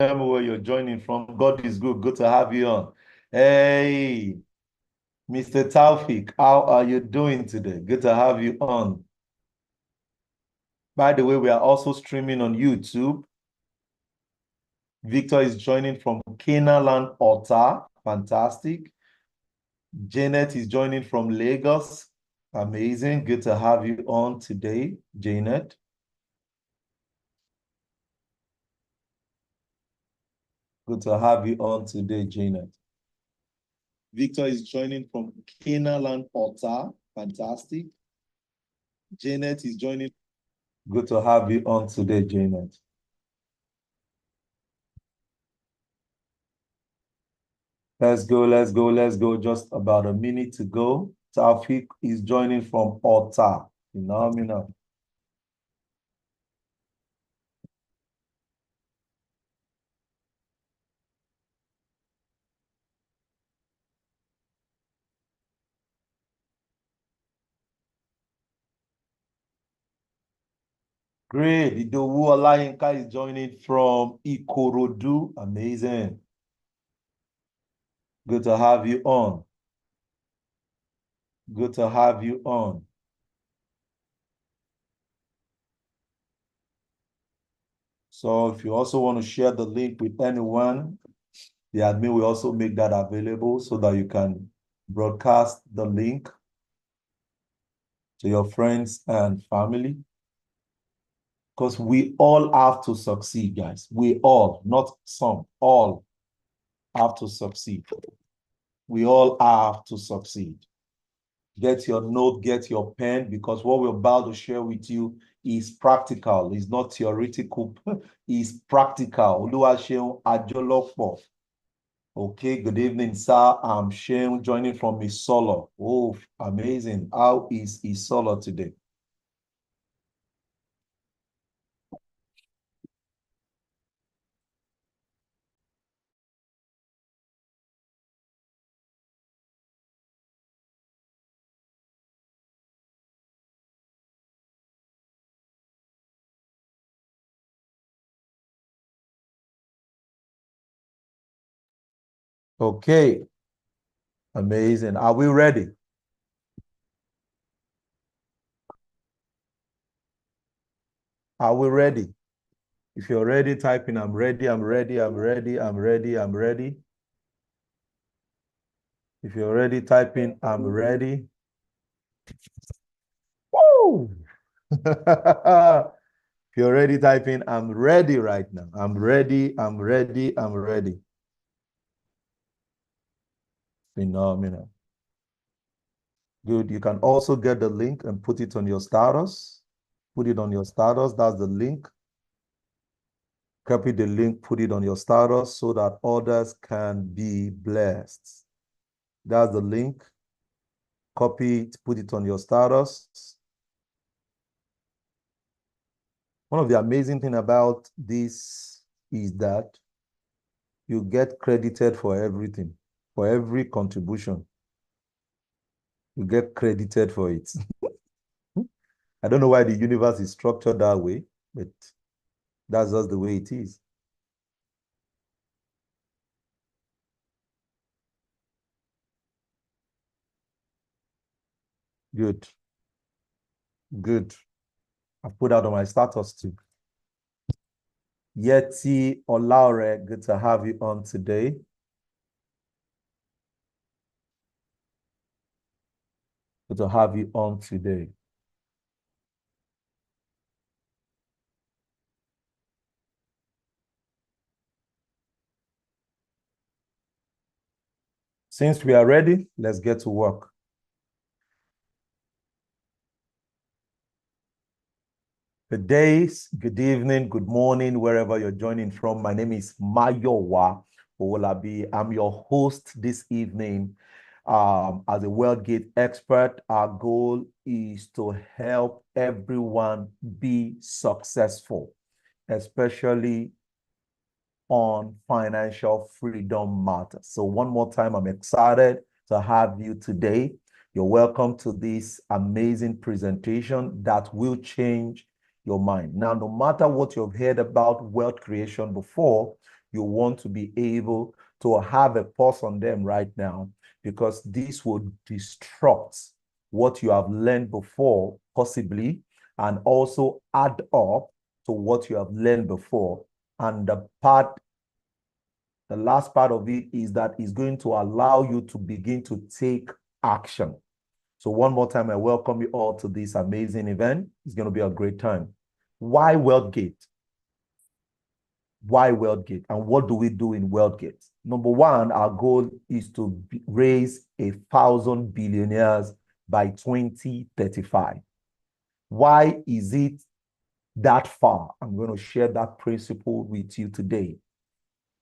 me where you're joining from. God is good. Good to have you on. Hey, Mr. Taufik, how are you doing today? Good to have you on. By the way, we are also streaming on YouTube. Victor is joining from Canaanland, Otta. Fantastic. Janet is joining from Lagos. Amazing. Good to have you on today, Janet. Good to have you on today, Janet. Victor is joining from Canaanland, Otta. Fantastic. Janet is joining. Good to have you on today, Janet. Let's go, let's go, let's go. Just about a minute to go. Taufik is joining from Otta. Phenomenal. Great. Idowu Olayinka is joining from Ikorodu. Amazing. Good to have you on. Good to have you on. So if you also want to share the link with anyone, the admin will also make that available so that you can broadcast the link to your friends and family. Because we all have to succeed, guys. We all, not some, all have to succeed. We all have to succeed. Get your note, get your pen, because what we're about to share with you is practical. It's not theoretical. It's practical. Oluwaseun Ajolopo. Okay, good evening, sir. I'm Sheun joining from Isolo. Oh, amazing. How is Isolo today? Okay, amazing. Are we ready? Are we ready? If you're ready, type in I'm ready, I'm ready, I'm ready, I'm ready, I'm ready. If you're ready, type in I'm ready. Woo! If you're ready, type in I'm ready right now. I'm ready, I'm ready, I'm ready. Phenomenal. Good. You can also get the link and put it on your status. Put it on your status. That's the link. Copy the link, put it on your status so that others can be blessed. That's the link. Copy it, put it on your status. One of the amazing things about this is that you get credited for everything, for every contribution. You get credited for it. I don't know why the universe is structured that way, but that's just the way it is. Good, good. I've put out on my status too. Yeti Olaure, good to have you on today. Good to have you on today. Since we are ready, let's get to work. Good days, good evening, good morning, wherever you're joining from. My name is Mayowa Owolabi. I'm your host this evening. As a Worldgate expert, our goal is to help everyone be successful, especially on financial freedom matters. So one more time, I'm excited to have you today. You're welcome to this amazing presentation that will change your mind. Now, no matter what you've heard about wealth creation before, you want to be able to have a pause on them right now, because this will disrupt what you have learned before, possibly, and also add up to what you have learned before. And the last part of it is that it's going to allow you to begin to take action. So one more time, I welcome you all to this amazing event. It's going to be a great time. Why Worldgate? Why Worldgate? And what do we do in Worldgate? Number one, our goal is to raise 1,000 billionaires by 2035. Why is it that far? I'm going to share that principle with you today.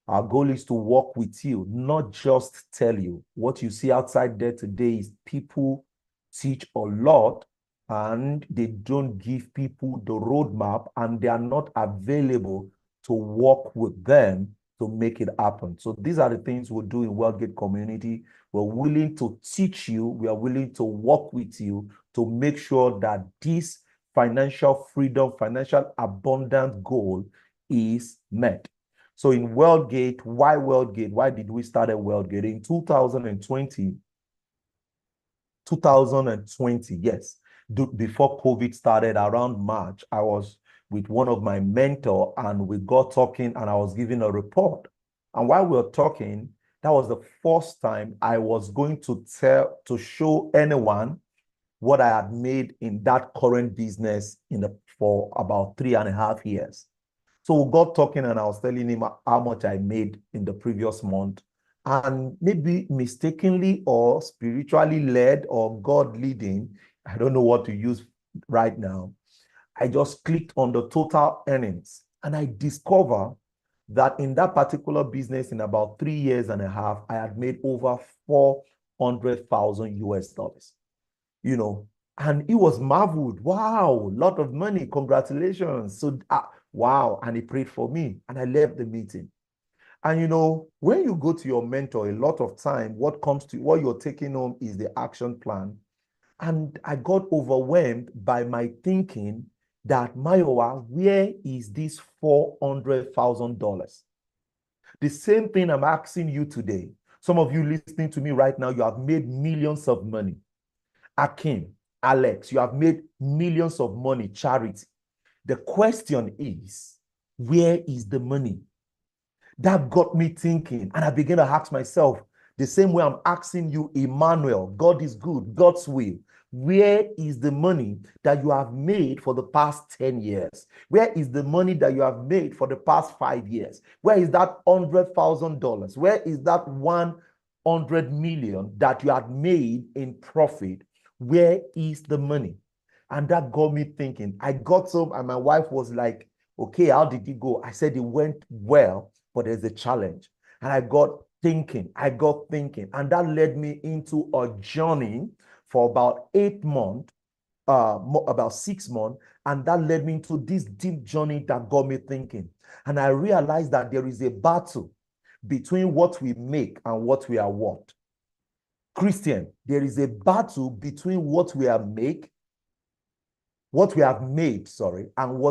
Our goal is to walk with you, not just tell you. What you see outside there today is people teach a lot and they don't give people the roadmap, and they are not available to work with them to make it happen. So these are the things we do in Worldgate community. We're willing to teach you. We are willing to work with you to make sure that this financial freedom, financial abundance goal is met. So in Worldgate, why Worldgate? Why did we start at Worldgate? In 2020, yes, before COVID started, around March, I was with one of my mentors and we got talking and I was giving a report. And while we were talking, that was the first time I was going to show anyone what I had made in that current business for about 3.5 years. So we got talking and I was telling him how much I made in the previous month. And maybe mistakenly or spiritually led or God leading, I don't know what to use right now, I just clicked on the total earnings and I discovered that in that particular business in about 3.5 years, I had made over 400,000 US dollars. And he was marveled. Wow, lot of money. Congratulations. So, wow. And he prayed for me and I left the meeting. And when you go to your mentor, a lot of time, what you're taking home is the action plan. And I got overwhelmed by my thinking that, Mayowa, where is this $400,000? The same thing I'm asking you today. Some of you listening to me right now, you have made millions of money. Akim, Alex, you have made millions of money, charity. The question is, where is the money? That got me thinking, and I began to ask myself, the same way I'm asking you, Emmanuel, God is good, God's will. Where is the money that you have made for the past 10 years? Where is the money that you have made for the past 5 years? Where is that $100,000? Where is that 100 million that you had made in profit? Where is the money? And that got me thinking. I got home and my wife was like, okay, how did it go? I said it went well, but there's a challenge. And I got thinking, and that led me into a journey for about 8 months, about 6 months, and that led me into this deep journey that got me thinking. And I realized that there is a battle between what we make and what we are worth. Christian, there is a battle between what we have made, and what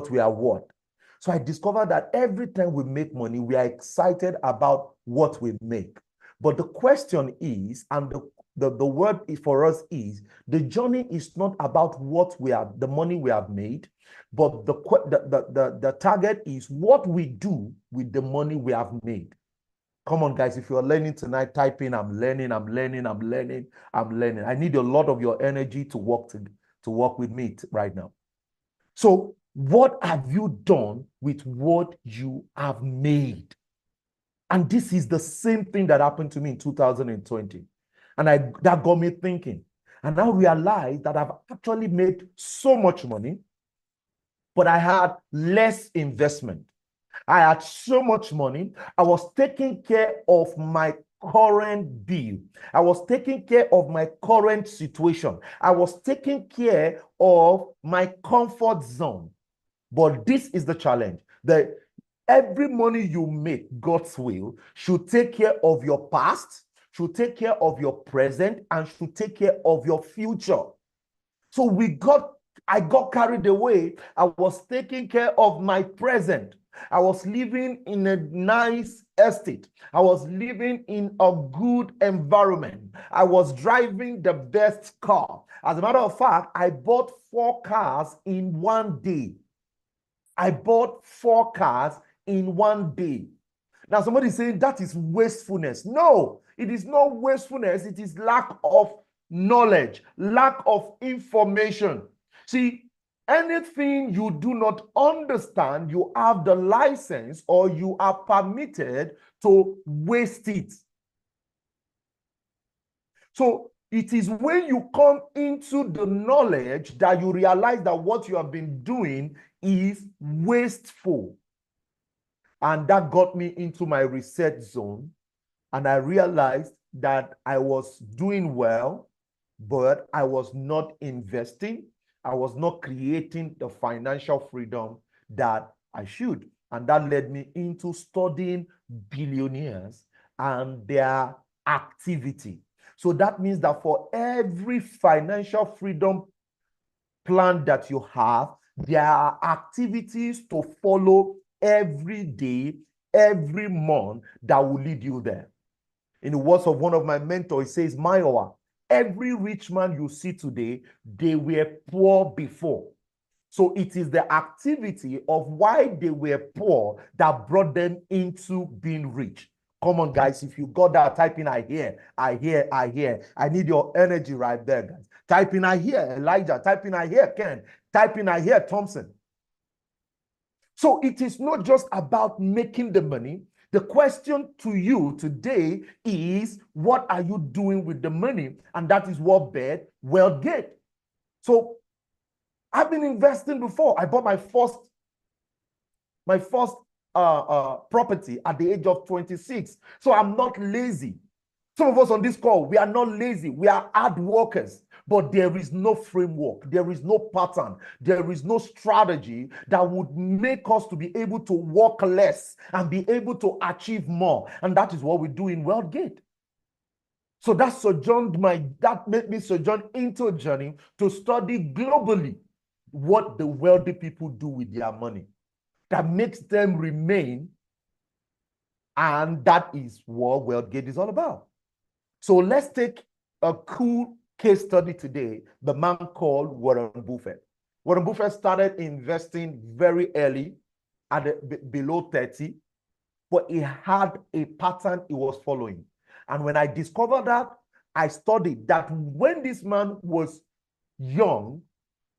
we are worth. So I discovered that every time we make money, we are excited about what we make. But the question is, and the word for us is, the journey is not about the money we have made, but the target is what we do with the money we have made. Come on, guys, if you're learning tonight, type in, I'm learning. I need a lot of your energy to work with me right now. So what have you done with what you have made? And this is the same thing that happened to me in 2020. And that got me thinking. And I realized that I've actually made so much money, but I had less investment. I had so much money. I was taking care of my current bill. I was taking care of my current situation. I was taking care of my comfort zone. But this is the challenge. That every money you make, God's will, should take care of your past, should take care of your present, and should take care of your future. So I got carried away. I was taking care of my present. I was living in a nice estate. I was living in a good environment. I was driving the best car. As a matter of fact, I bought 4 cars in one day. I bought 4 cars in one day. Now, somebody is saying that is wastefulness. No, it is not wastefulness. It is lack of knowledge, lack of information. See, anything you do not understand, you have the license or you are permitted to waste it. So it is when you come into the knowledge that you realize that what you have been doing is wasteful. And that got me into my research zone. And I realized that I was doing well, but I was not investing. I was not creating the financial freedom that I should. And that led me into studying billionaires and their activity. So that means that for every financial freedom plan that you have, there are activities to follow every day, every month that will lead you there. In the words of one of my mentors, he says, Mayowa, every rich man you see today, they were poor before. So it is the activity of why they were poor that brought them into being rich. Come on, guys. If you got that, type in I hear, I hear, I hear. I need your energy right there, guys. Type in I hear, Elijah. Type in I hear, Ken. Type in I hear, Thompson. So it is not just about making the money. The question to you today is, what are you doing with the money? And that is what Worldgate. So I've been investing before. I bought my first property at the age of 26. So I'm not lazy. Some of us on this call, we are not lazy. We are hard workers. But there is no framework. There is no pattern. There is no strategy that would make us to be able to work less and be able to achieve more. And that is what we do in Worldgate. So that made me sojourn into a journey to study globally what the wealthy people do with their money that makes them remain. And that is what Worldgate is all about. So let's take a cool case study today, the man called Warren Buffett. Warren Buffett started investing very early at below 30, but he had a pattern he was following. And when I discovered that, I studied that when this man was young,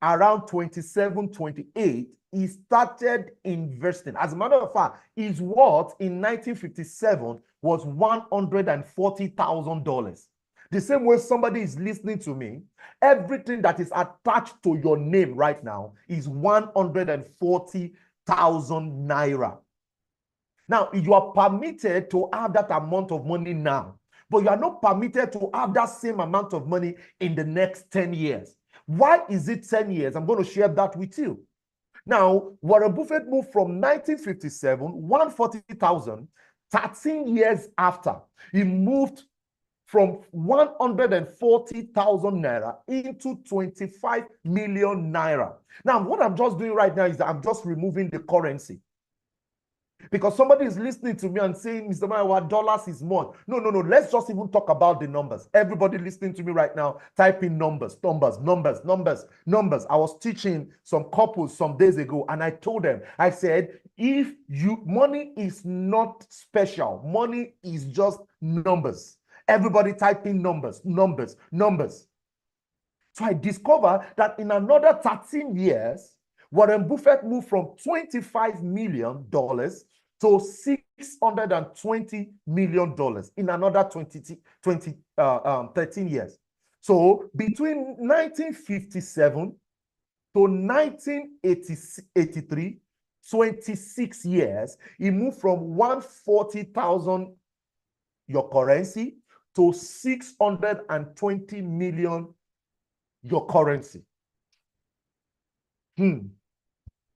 around 27, 28, he started investing. As a matter of fact, his worth in 1957 was $140,000. The same way somebody is listening to me, everything that is attached to your name right now is 140,000 naira. Now, you are permitted to have that amount of money now, but you are not permitted to have that same amount of money in the next 10 years. Why is it 10 years? I'm going to share that with you. Now, Warren Buffett moved from 1957, 140,000, 13 years after. He moved from 140,000 naira into 25 million naira. Now, what I'm just doing right now is that I'm just removing the currency. Because somebody is listening to me and saying, Mr. Mayowa, dollars is more. No. Let's just even talk about the numbers. Everybody listening to me right now, type in numbers. I was teaching some couples some days ago, and I told them, I said, money is not special. Money is just numbers. Everybody type in numbers. So I discovered that in another 13 years, Warren Buffett moved from $25 million to $620 million in another 13 years. So between 1957 to 1983, 26 years, he moved from 140,000 your currency to 620 million your currency.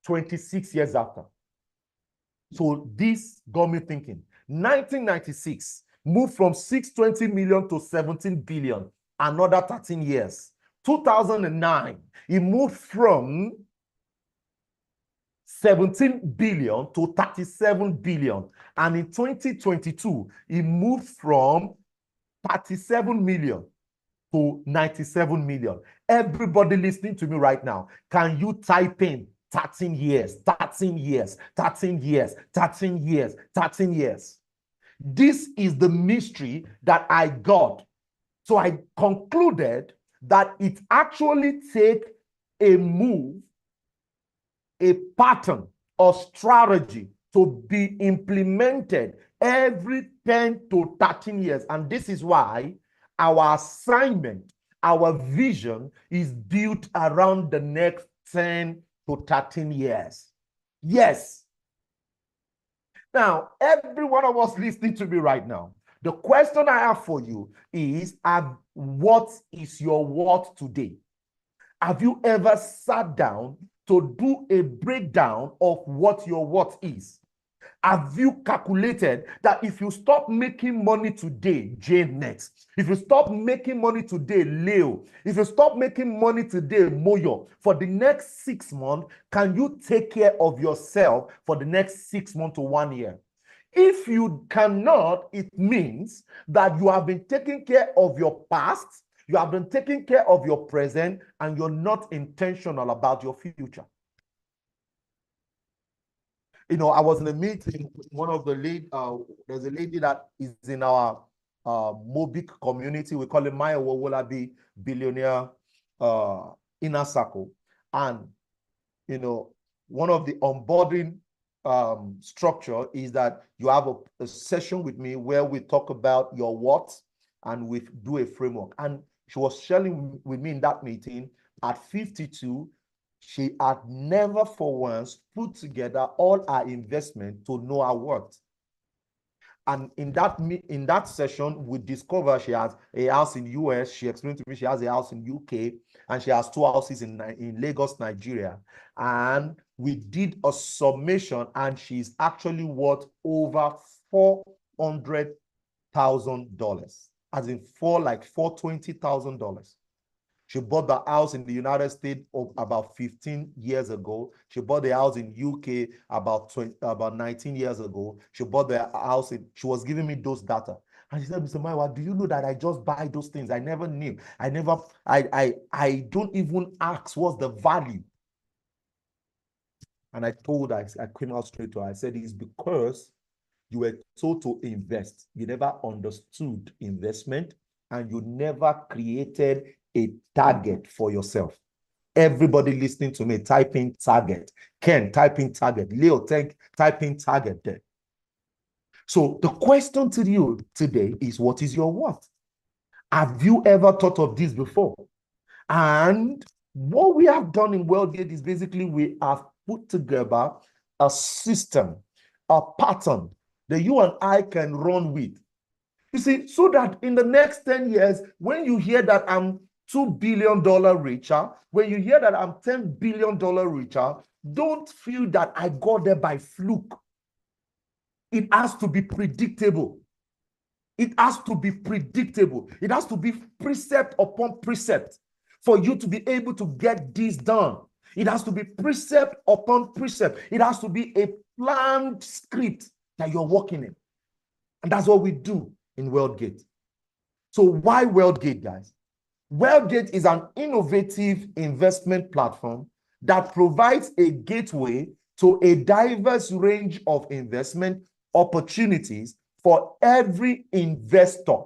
26 years after. So this got me thinking. 1996, moved from 620 million to 17 billion, another 13 years. 2009, he moved from 17 billion to 37 billion. And in 2022, it moved from 37 million to 97 million. Everybody listening to me right now, can you type in 13 years, 13 years, 13 years, 13 years, 13 years? This is the mystery that I got. So I concluded that it actually takes a move, a pattern or strategy to be implemented every 10 to 13 years. And this is why our assignment, our vision is built around the next 10 to 13 years. Yes. Now, every one of us listening to me right now, the question I have for you is, what is your what today? Have you ever sat down to do a breakdown of what your what is? Have you calculated that if you stop making money today, Janet, if you stop making money today, Leo, if you stop making money today, Moyo, for the next 6 months, can you take care of yourself for the next 6 months to 1 year? If you cannot, it means that you have been taking care of your past, you have been taking care of your present, and you're not intentional about your future. You know, I was in a meeting with one of the lady, there's a lady that is in our Mobic community. We call it Maya Wawolabi Billionaire Inner Circle. And, you know, one of the onboarding structure is that you have a session with me where we talk about your what and we do a framework. And she was sharing with me in that meeting at 52, she had never for once put together all her investment to know her worth. And in that session, we discovered she has a house in US. She explained to me she has a house in UK, and she has 2 houses in Lagos, Nigeria. And we did a summation, and she's actually worth over $400,000, as in $420,000. She bought the house in the United States about 15 years ago. She bought the house in UK about 19 years ago. She bought the house she was giving me those data. And she said, Mr. Maiwa, do you know that I just buy those things? I never knew. I don't even ask what's the value. And I told her, I came out straight to her. I said, it's because you were told to invest. You never understood investment, and you never created a target for yourself. Everybody listening to me, type in target. Ken, type in target. Leo, type in target there. So the question to you today is, what is your what? Have you ever thought of this before? And what we have done in Worldgate is basically we have put together a system, a pattern that you and I can run with. You see, so that in the next 10 years, when you hear that I'm $2 billion richer, when you hear that I'm $10 billion richer, don't feel that I got there by fluke. It has to be predictable. It has to be predictable. It has to be precept upon precept for you to be able to get this done. It has to be precept upon precept. It has to be a planned script that you're working in. And that's what we do in Worldgate. So why Worldgate, guys? Worldgate is an innovative investment platform that provides a gateway to a diverse range of investment opportunities for every investor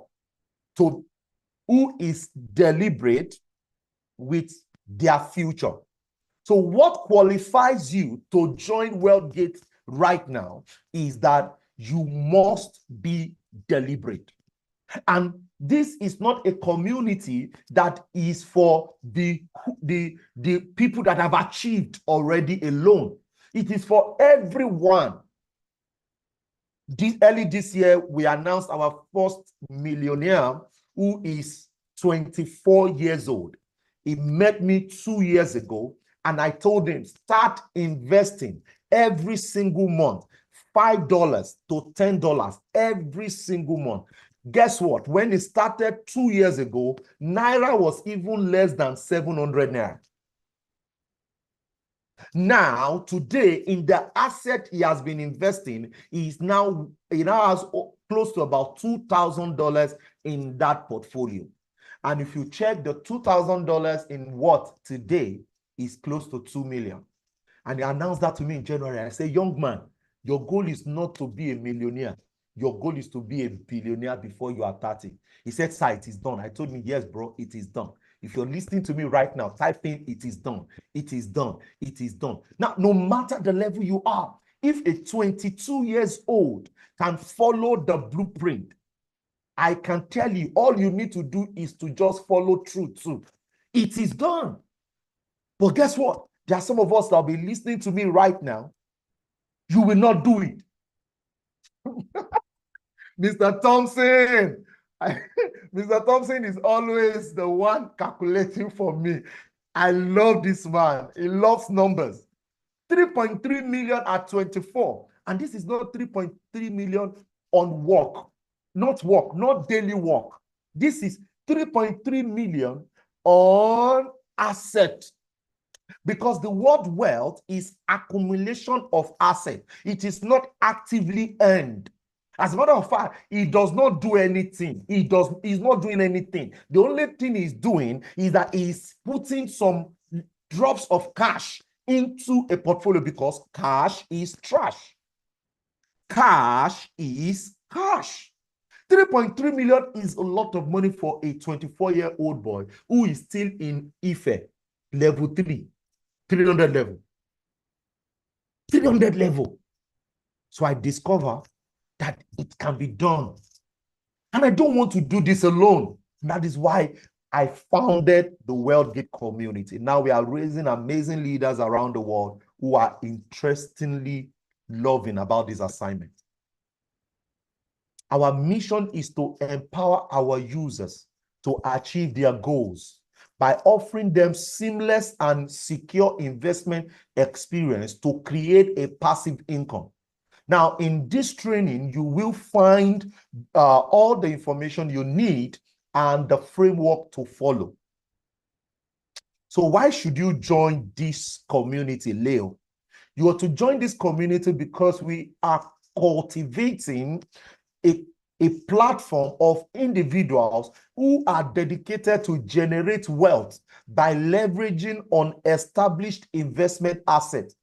who is deliberate with their future. So what qualifies you to join Worldgate right now is that you must be deliberate. And this is not a community that is for the people that have achieved already alone. It is for everyone. Early this year, we announced our first millionaire who is 24 years old. He met me 2 years ago, and I told him, start investing every single month, $5 to $10 every single month. Guess what? When it started 2 years ago, Naira was even less than 700 Naira. Now, today, in the asset he has been investing, he now has close to about $2,000 in that portfolio. And if you check the $2,000 in what today is close to 2 million. And he announced that to me in January. I say, young man, your goal is not to be a millionaire. Your goal is to be a billionaire before you are 30. He said, sir, it is done. I told him, yes, bro, it is done. If you're listening to me right now, type in, it is done. It is done. It is done. Now, no matter the level you are, if a 22 years old can follow the blueprint, I can tell you, all you need to do is to just follow through too. It is done. But guess what? There are some of us that will be listening to me right now. You will not do it. Mr. Thompson, Mr. Thompson is always the one calculating for me. I love this man. He loves numbers. 3.3 million at 24. And this is not 3.3 million on work. Not daily work. This is 3.3 million on asset. Because the word wealth is accumulation of asset. It is not actively earned. As a matter of fact, he does not do anything. He's not doing anything. The only thing he's doing is that he's putting some drops of cash into a portfolio, because cash is trash. Cash is cash. 3.3 million is a lot of money for a 24-year-old boy who is still in Ife, level 3, 300 level. 300 level. So I discover that it can be done. And I don't want to do this alone. And that is why I founded the Worldgate community. Now we are raising amazing leaders around the world who are interestingly loving about this assignment. Our mission is to empower our users to achieve their goals by offering them seamless and secure investment experience to create a passive income. Now, in this training, you will find all the information you need and the framework to follow. So why should you join this community, Leo? You are to join this community because we are cultivating a platform of individuals who are dedicated to generate wealth by leveraging on established investment assets.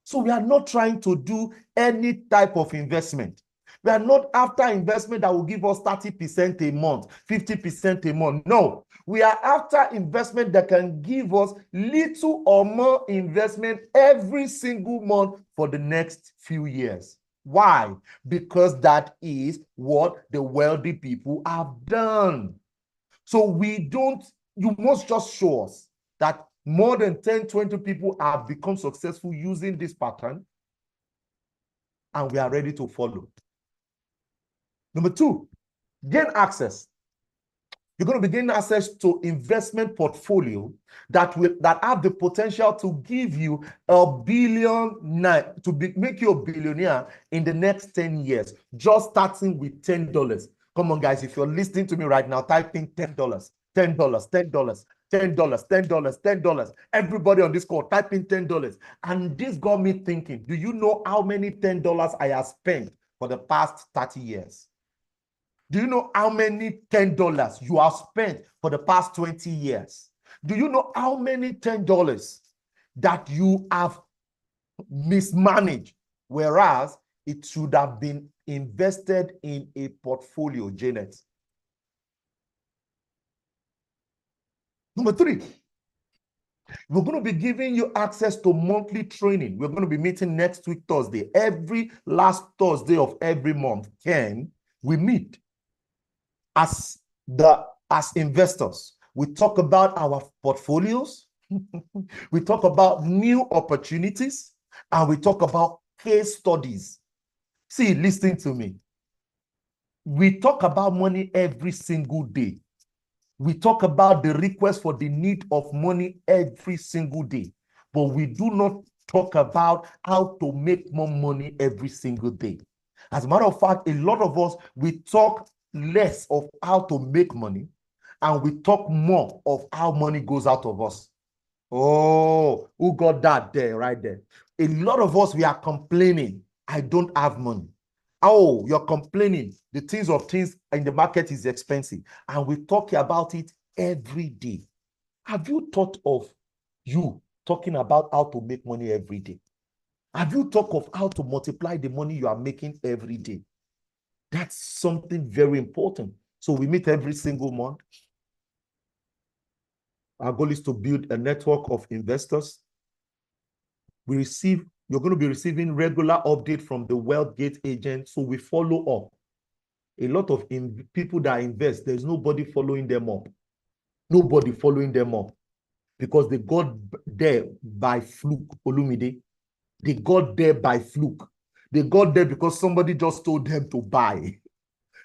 So we are not trying to do any type of investment. We are not after investment that will give us 30% a month, 50% a month. No, we are after investment that can give us little or more investment every single month for the next few years. Why? Because that is what the wealthy people have done. So you must just show us that more than 10, 20 people have become successful using this pattern, and we are ready to follow. Number 2, gain access. You're going to be gaining access to investment portfolio that have the potential to give you make you a billionaire in the next 10 years, just starting with $10. Come on, guys, if you're listening to me right now, type in $10, $10, $10, $10, $10, $10. Everybody on this call, type in $10. And this got me thinking, do you know how many $10 I have spent for the past 30 years? Do you know how many $10 you have spent for the past 20 years? Do you know how many $10 that you have mismanaged, whereas it should have been invested in a portfolio, Janet? Number 3, we're going to be giving you access to monthly training. We're going to be meeting next week, Thursday. Every last Thursday of every month, we meet as investors. We talk about our portfolios, we talk about new opportunities, and we talk about case studies. See, listen to me. We talk about money every single day. We talk about the request for the need of money every single day, but we do not talk about how to make more money every single day. As a matter of fact, a lot of us, we talk less of how to make money, and we talk more of how money goes out of us. Oh, who got that there, right there? A lot of us, we are complaining, I don't have money. Oh, you're complaining. The things in the market is expensive. And we talk about it every day. Have you thought of you talking about how to make money every day? Have you thought of how to multiply the money you are making every day? That's something very important. So we meet every single month. Our goal is to build a network of investors. You're going to be receiving regular update from the Worldgate agent. So we follow up. A lot of people that invest, there's nobody following them up. Nobody following them up because they got there by fluke, Olumide. They got there by fluke. They got there because somebody just told them to buy.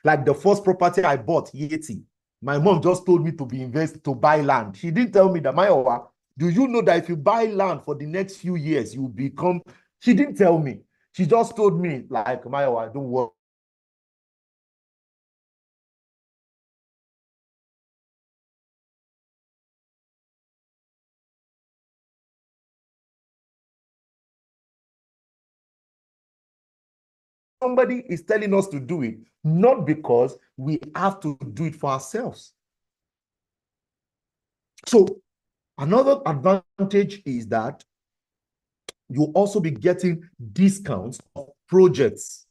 Like the first property I bought, Yeti. My mom just told me to buy land. She didn't tell me that, Mayowa, do you know that if you buy land for the next few years, you become... She didn't tell me. She just told me, like, Mayowa, don't worry. Somebody is telling us to do it, not because we have to do it for ourselves. So another advantage is that you'll also be getting discounts of projects.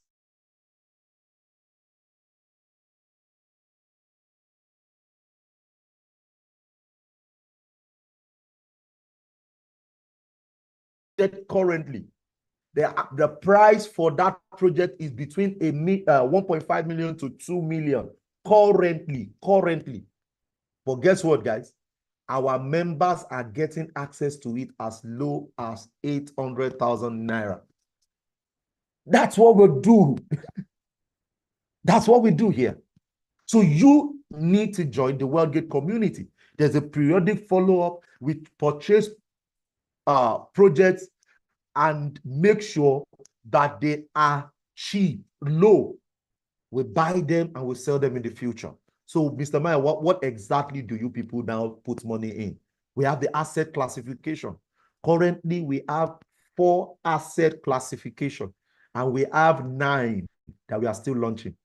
Currently, the price for that project is between 1.5 million to 2 million currently. But guess what, guys? Our members are getting access to it as low as 800,000 naira. That's what we do. That's what we do here. So you need to join the Worldgate community. There's a periodic follow-up with purchase projects and make sure that they are cheap, low. We buy them and we sell them in the future. So, Mr. Maya, what exactly do you people now put money in? We have the asset classification. Currently, we have 4 asset classification, and we have 9 that we are still launching.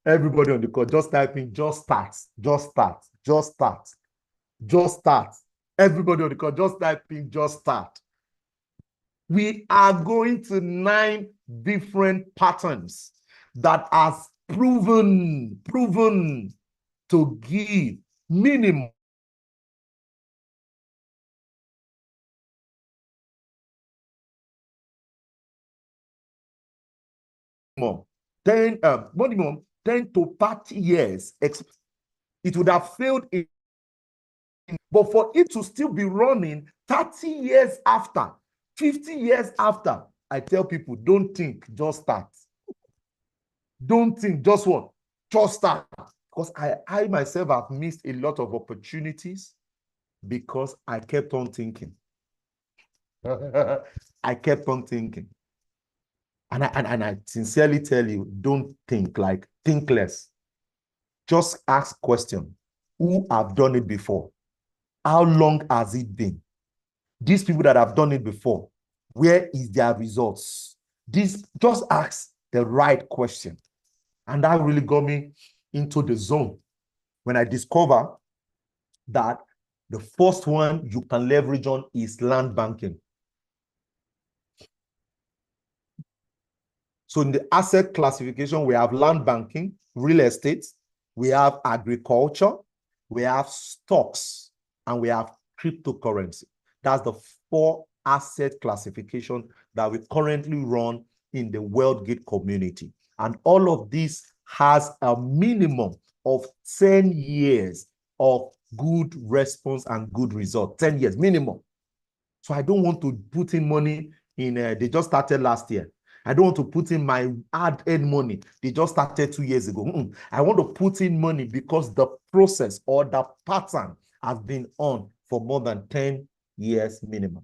Everybody on the call, just type in, just start. Everybody on the call, just type in, just start. We are going to 9 different patterns that has proven to give minimum minimum 10 to 30 years. It would have failed but for it to still be running 30 years after, 50 years after, I tell people, don't think, just start. Don't think, just what? Just start. Because I myself have missed a lot of opportunities because I kept on thinking. I kept on thinking. And I sincerely tell you, don't think, like, think less. Just ask questions. Who have done it before? How long has it been? These people that have done it before, where is their results? Just ask the right question. And that really got me into the zone when I discover that the first one you can leverage on is land banking. So in the asset classification, we have land banking, real estate, we have agriculture, we have stocks, and we have cryptocurrency. That's the 4 asset classification that we currently run in the Worldgate community. And all of this has a minimum of 10 years of good response and good result. 10 years minimum. So I don't want to put in money in, they just started last year. I don't want to put in my hard-earned money. They just started 2 years ago. I want to put in money because the process or the pattern has been on for more than 10 years minimum.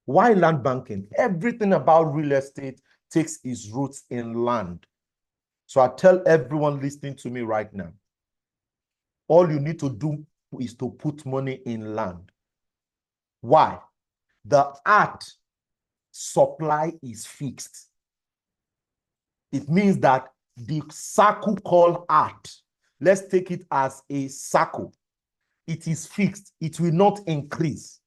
Why land banking? Everything about real estate takes its roots in land. So I tell everyone listening to me right now, all you need to do is to put money in land. Why? The art supply is fixed. It means that the circle called art, let's take it as a circle. It is fixed. It will not increase.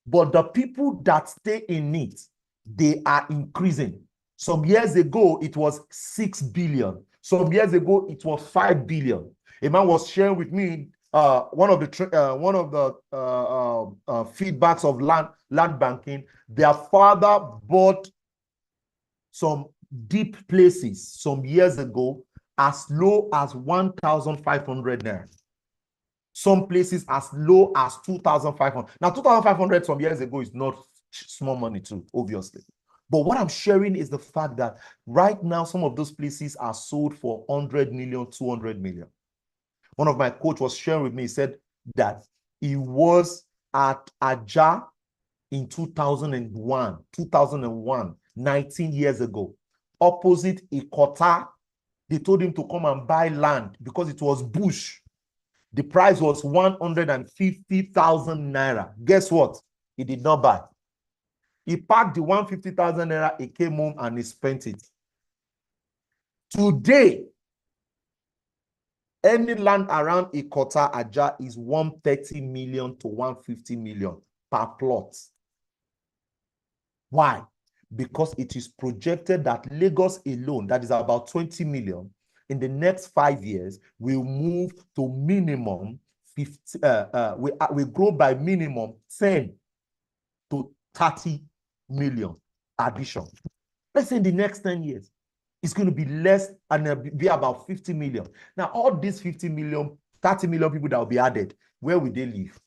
But the people that stay in it, they are increasing. Some years ago, it was 6 billion. Some years ago, it was 5 billion. A man was sharing with me one of the feedbacks of land banking. Their father bought some deep places some years ago as low as 1,500 naira. Some places as low as 2,500. Now, 2,500 some years ago is not small money too, obviously. But what I'm sharing is the fact that right now, some of those places are sold for 100 million, 200 million. One of my coach was sharing with me, he said that he was at Aja in 2001, 19 years ago, opposite Ikota. They told him to come and buy land because it was bush. The price was 150,000 naira. Guess what? He did not buy. He packed the 150,000 naira, he came home and he spent it. Today, any land around Ikota Aja is 130 million to 150 million per plot. Why? Because it is projected that Lagos alone, that is about 20 million, in the next 5 years, will move to minimum 50, we grow by minimum 10 to 30 million addition. Let's say in the next 10 years, it's going to be less and be about 50 million. Now, all these 50 million, 30 million people that will be added, where will they live?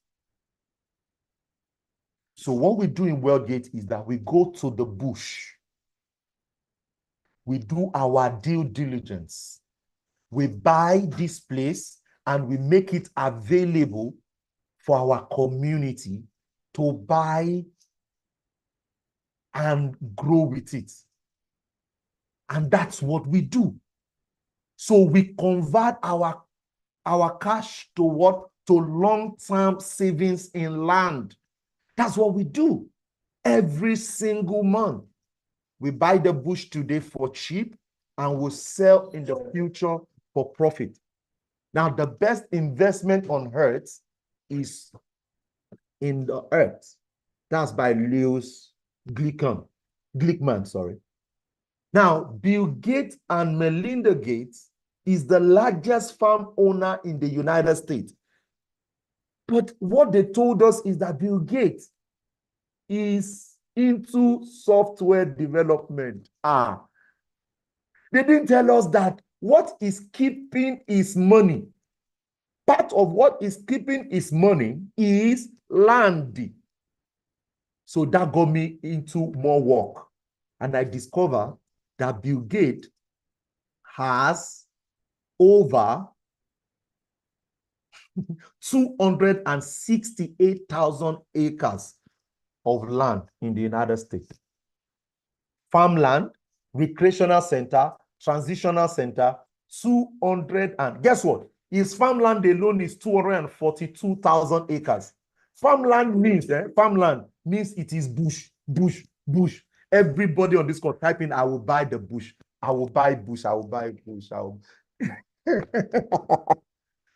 So what we do in Worldgate is that we go to the bush. We do our due diligence. We buy this place and we make it available for our community to buy and grow with it. And that's what we do. So we convert our cash to what? To long-term savings in land. That's what we do every single month. We buy the bush today for cheap and we'll sell in the future for profit. Now, the best investment on earth is in the earth. That's by Lewis Glickman, sorry. Now, Bill Gates and Melinda Gates is the largest farm owner in the United States. But what they told us is that Bill Gates is into software development. They didn't tell us that what is keeping his money, part of what is keeping his money is land. So that got me into more work. And I discovered that Bill Gates has over 268,000 acres of land in the United States. Farmland, recreational center, transitional center, 200 and guess what? His farmland alone is 242,000 acres. Farmland means it is bush, bush, bush. Everybody on this call type in, I will buy the bush. I will buy bush. I will buy bush.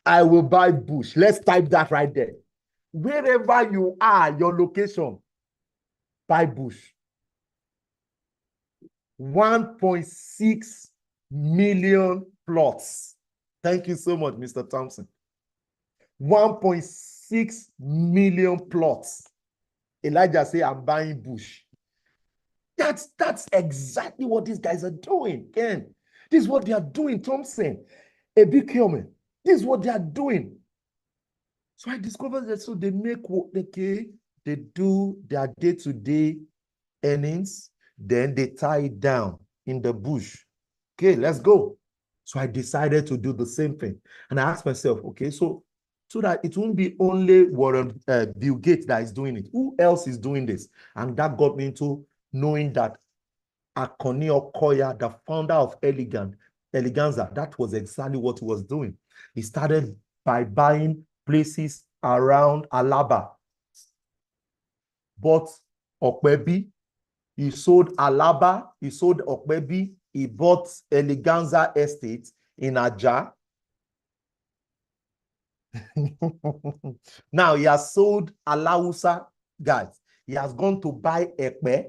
I will buy bush. Let's type that right there. Wherever you are, your location, buy bush. 1.6 million plots. Thank you so much, Mr. Thompson. 1.6 million plots. Elijah say, I'm buying bush. That's exactly what these guys are doing, Ken. This is what they are doing, Thompson. A big human. This is what they are doing. So I discovered that so they make what they do their day-to-day earnings, then they tie it down in the bush. Okay, let's go. So I decided to do the same thing. And I asked myself, okay, so that it won't be only Warren Bill Gates that is doing it. Who else is doing this? And that got me into knowing that Akoni Okoya, the founder of Eleganza, that was exactly what he was doing. He started by buying places around Alaba. Bought Okpebi. He sold Alaba. He sold Okpebi. He bought Eleganza Estate in Ajah. Now he has sold Alausa, guys. He has gone to buy Ekpe.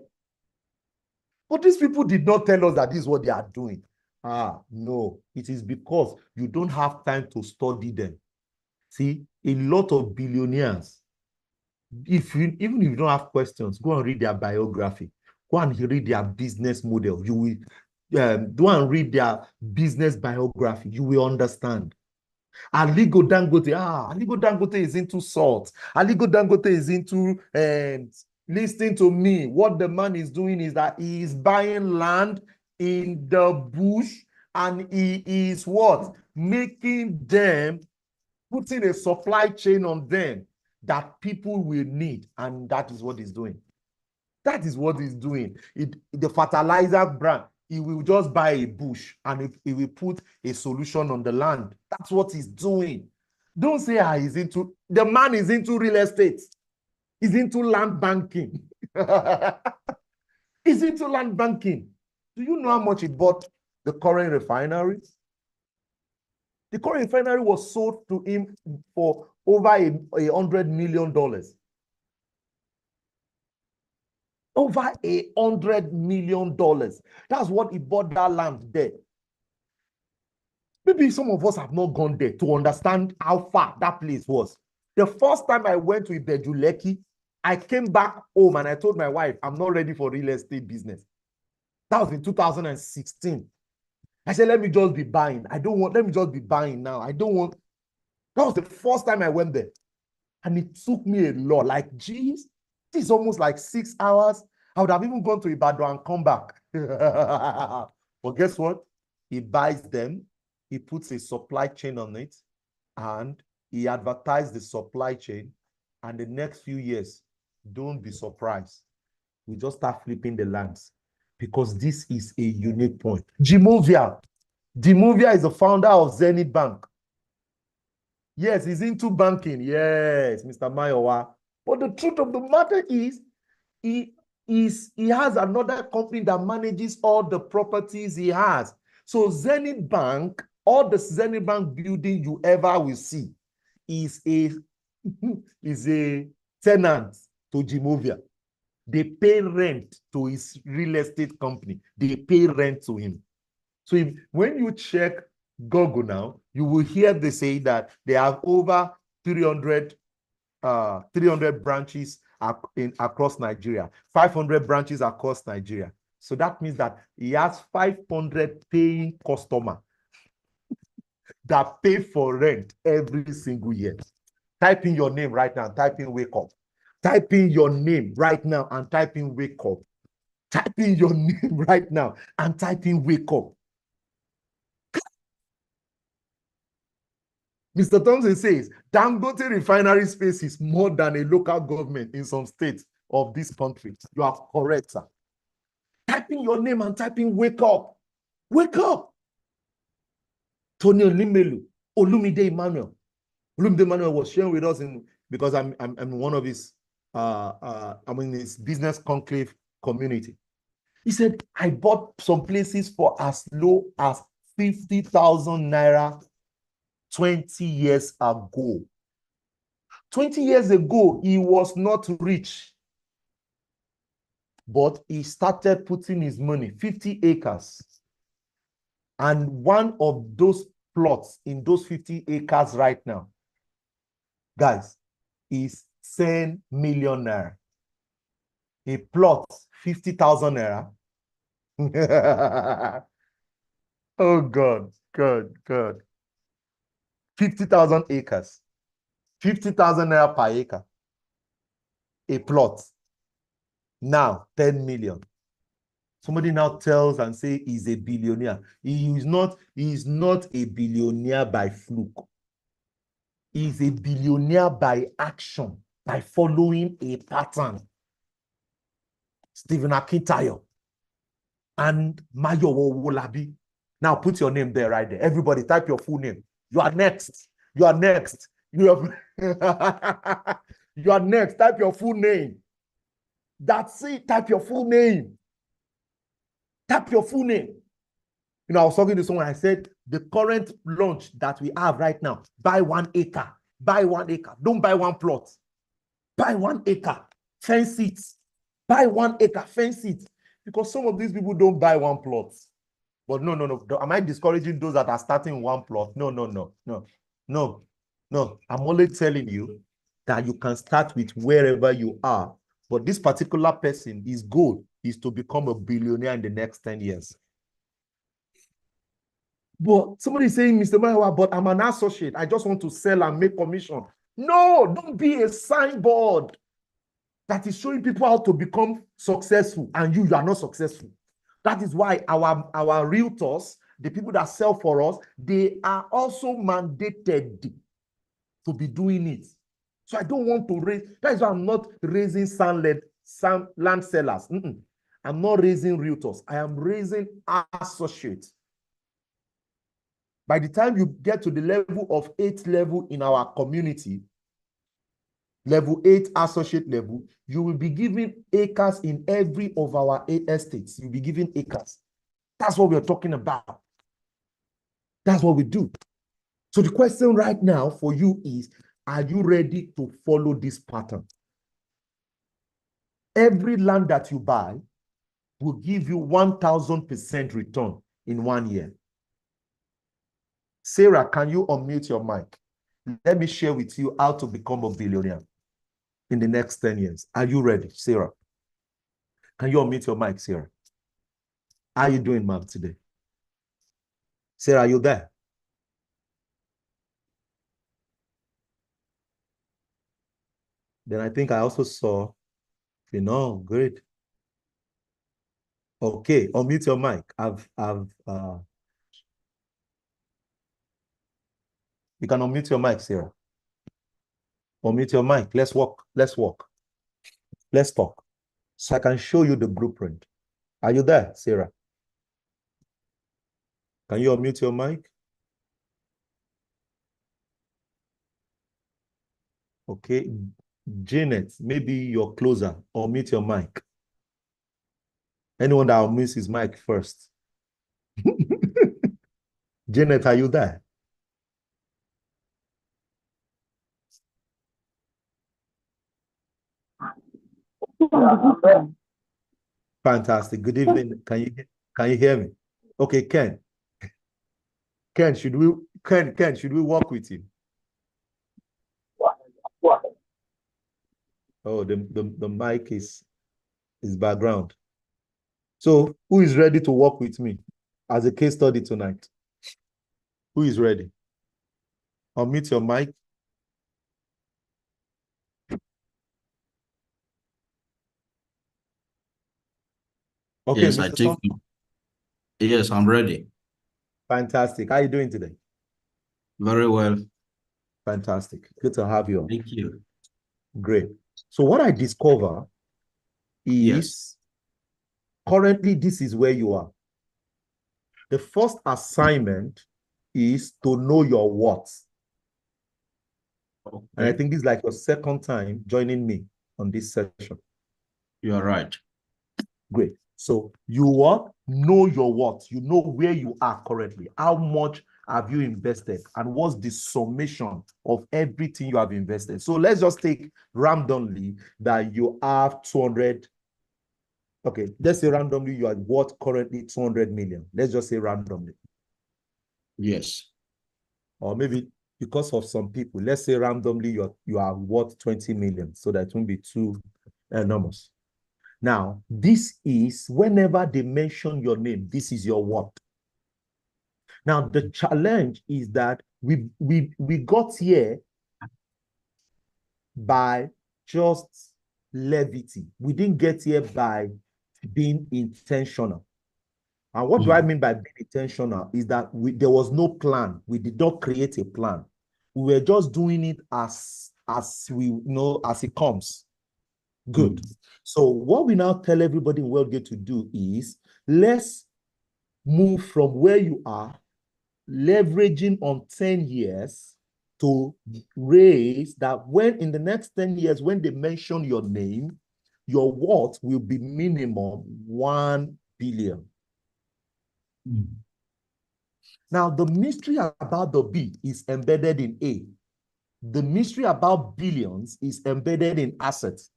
But these people did not tell us that this is what they are doing. No. It is because you don't have time to study them. See, a lot of billionaires, even if you don't have questions, go and read their biography. Go and read their business model. You will go and read their business biography. You will understand. Aliko Dangote is into salt. Aliko Dangote is into listening to me. What the man is doing is that he is buying land in the bush and he is what? Making them, putting a supply chain on them that people will need. And that is what he's doing. That is what he's doing. The fertilizer brand, he will just buy a bush and he will put a solution on the land. That's what he's doing. Don't say he's into, the man is into real estate. He's into land banking. He's into land banking. Do you know how much he bought the current refinery? The current refinery was sold to him for over $100 million. Over $100 million. That's what he bought that land there. Maybe some of us have not gone there to understand how far that place was. The first time I went to Ibejuleki, I came back home and I told my wife, I'm not ready for real estate business. That was in 2016. I said, let me just be buying. Let me just be buying now. That was the first time I went there. And it took me a lot. Like, geez, this is almost like 6 hours. I would have even gone to Ibadan and come back. But guess what? He buys them. He puts a supply chain on it. And he advertised the supply chain. And the next few years, don't be surprised. We just start flipping the lands. Because this is a unique point. Jimovia is the founder of Zenith Bank. Yes, he's into banking. Yes, Mr. Mayowa. But the truth of the matter is, he has another company that manages all the properties he has. So Zenith Bank, all the Zenith Bank building you ever will see is a tenant to Jimovia. They pay rent to his real estate company. They pay rent to him. So when you check Google now, you will hear they say that they have over 300 branches across Nigeria, 500 branches across Nigeria. So that means that he has 500 paying customers that pay for rent every single year. Type in your name right now. Type in wake up. Type in your name right now and type in wake up. Type in your name right now and type in wake up. Mr. Thompson says, Dangote refinery space is more than a local government in some states of this country. You are correct, sir. Type in your name and type in wake up. Wake up. Tony Olimelu, Olumide Emmanuel. Olumide Emmanuel was sharing with us because I'm one of his I'm in his business conclave community. He said, I bought some places for as low as 50,000 naira 20 years ago. 20 years ago, he was not rich. But he started putting his money, 50 acres. And one of those plots in those 50 acres right now, guys, is 10 million naira. A plot, 50,000 naira. Oh, God. 50,000 acres. 50,000 naira per acre. A plot. Now, 10 million. Somebody now tells and say he's a billionaire. He is not a billionaire by fluke. He's a billionaire by action, by following a pattern. Stephen Akintayo and Mayowo Wolabi. Now put your name there right there. Everybody type your full name. You are next. You are next. You are next. Type your full name. That's it. Type your full name. Type your full name. You know, I was talking to someone. I said, the current launch that we have right now, buy 1 acre. Buy 1 acre. Don't buy 1 plot. Buy 1 acre. Fence it. Buy 1 acre. Fence it. Because some of these people don't buy 1 plot. But no. Am I discouraging those that are starting 1 plot? No. I'm only telling you that you can start with wherever you are. But this particular person, his goal is to become a billionaire in the next 10 years. But somebody is saying, Mr. Maiwa, but I'm an associate. I just want to sell and make commission. No, don't be a signboard that is showing people how to become successful and you are not successful. That is why our realtors, the people that sell for us, they are also mandated to be doing it. So I don't want to raise, that is why I'm not raising land sellers. I'm not raising realtors. I am raising associates. By the time you get to the level of 8th level in our community, level 8 associate level, you will be given acres in every of our 8 estates. You'll be given acres. That's what we're talking about. That's what we do. So the question right now for you is, are you ready to follow this pattern? Every land that you buy will give you 1,000% return in 1 year. Sarah, can you unmute your mic? Let me share with you how to become a billionaire in the next 10 years. Are you ready, Sarah? Can you unmute your mic, Sarah? How are you doing, ma'am, today? Sarah, are you there? Then I think I also saw, great. Okay, unmute your mic. You can unmute your mic, Sarah. Unmute your mic. Let's walk. Let's talk. So I can show you the blueprint. Are you there, Sarah? Can you unmute your mic? Okay. Janet, maybe you're closer. Unmute your mic. Anyone that unmutes his mic first. Janet, are you there? Fantastic. Good evening. Can you hear me? Okay, Ken. Ken, should we work with you? Oh, the mic is background. So who is ready to work with me as a case study tonight? Who is ready? Unmute your mic. Okay, yes, Mr. I think. Yes, I'm ready. Fantastic. How are you doing today? Very well. Fantastic. Good to have you on. Thank you. Great. So what I discover is currently this is where you are. The first assignment is to know your what. Okay. And I think this is like your second time joining me on this session. You are right. Great. So you what? Know your what. You know where you are currently. How much have you invested? And what's the summation of everything you have invested? So let's just take randomly that you have 200. Okay, let's say randomly you are worth currently 200 million. Let's just say randomly. Yes. Or maybe because of some people, let's say randomly you are worth 20 million. So that won't be too enormous. Now, this is whenever they mention your name, this is your what. Now, the challenge is that we got here by just levity. We didn't get here by being intentional. And what do I mean by being intentional is that there was no plan. We did not create a plan. We were just doing it as we know, as it comes. Good. So what we now tell everybody in Worldgate to do is let's move from where you are, leveraging on 10 years to raise that when in the next 10 years, when they mention your name, your worth will be minimum 1 billion. Now, the mystery about the B is embedded in A. The mystery about billions is embedded in assets.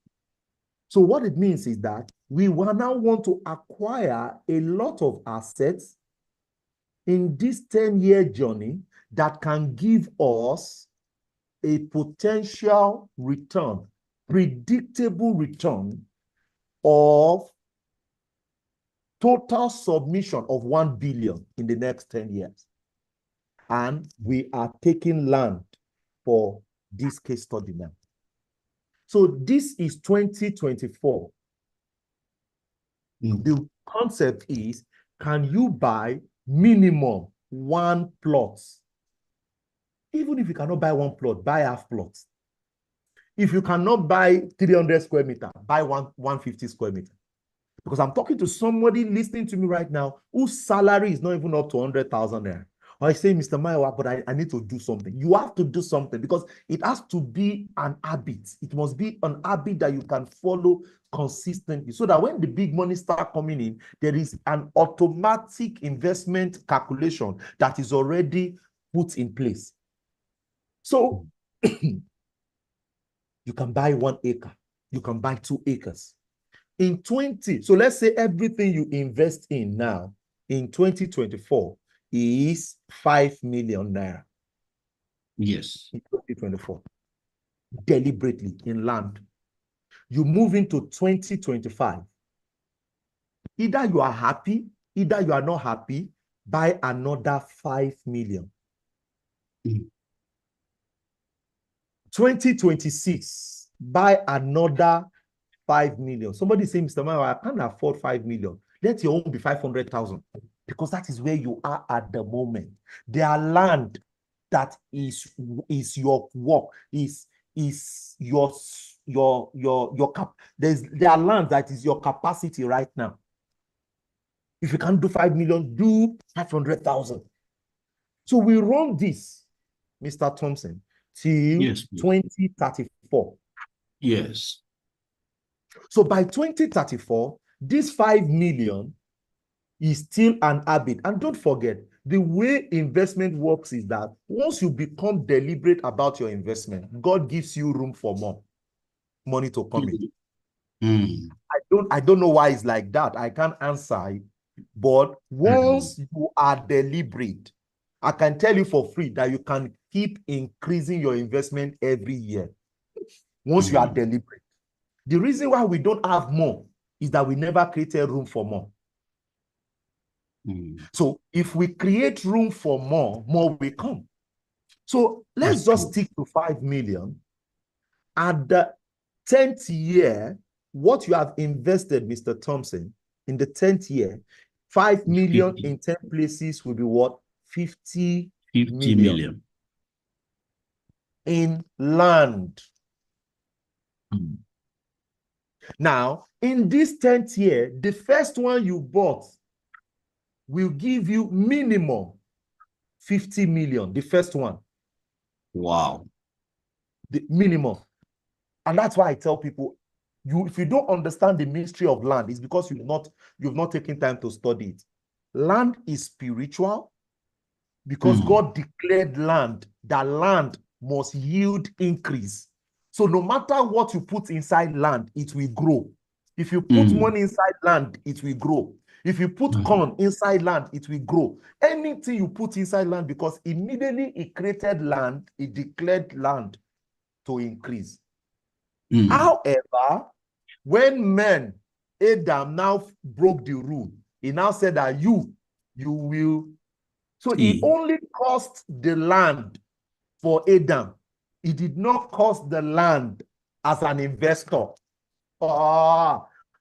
So what it means is that we will now want to acquire a lot of assets in this 10-year journey that can give us a potential return, predictable return of total submission of 1 billion in the next 10 years. And we are taking land for this case study now. So this is 2024. The concept is, can you buy minimum 1 plot? Even if you cannot buy 1 plot, buy half plots. If you cannot buy 300 square meter, buy 150 square meter. Because I'm talking to somebody listening to me right now whose salary is not even up to 100,000 naira. Or I say, Mr. Maiwa, but I need to do something. You have to do something because it has to be an habit. It must be an habit that you can follow consistently so that when the big money start coming in, there is an automatic investment calculation that is already put in place. So you can buy 1 acre. You can buy 2 acres. In 20, so let's say everything you invest in now in 2024 is 5 million naira. Yes. In 2024, deliberately in land. You move into 2025. Either you are happy, either you are not happy, buy another 5 million. 2026, buy another 5 million. Somebody say, Mr. Maiwa, I can't afford 5 million. Let your own be 500,000 because that is where you are at the moment. There are land that is your work, is your there are land that is your capacity right now. If you can't do 5 million, do 500,000. So we run this, Mr. Thompson, till 2034. Yes. So by 2034, this 5 million is still an habit. And don't forget, the way investment works is that once you become deliberate about your investment, God gives you room for more money to come in. I don't know why it's like that. I can't answer it. But once you are deliberate, I can tell you for free that you can keep increasing your investment every year. Once you are deliberate. The reason why we don't have more is that we never created room for more. So if we create room for more, more will come. So let's just stick to 5 million. At the 10th year, what you have invested, Mr. Thompson, in the 10th year, 5 million 50. In 10 places will be what? 50 million. In land. Now, in this 10th year, the first one you bought will give you minimum 50 million, the first one. Wow. The minimum. And that's why I tell people, if you don't understand the mystery of land, it's because you've not taken time to study it. Land is spiritual because God declared that land must yield increase. So no matter what you put inside land, it will grow. If you put money inside land, it will grow. If you put corn inside land, it will grow. Anything you put inside land, because immediately it created land, it declared land to increase. However, when Adam now broke the rule, he now said that you will. So he only cost the land for Adam. He did not cost the land as an investor.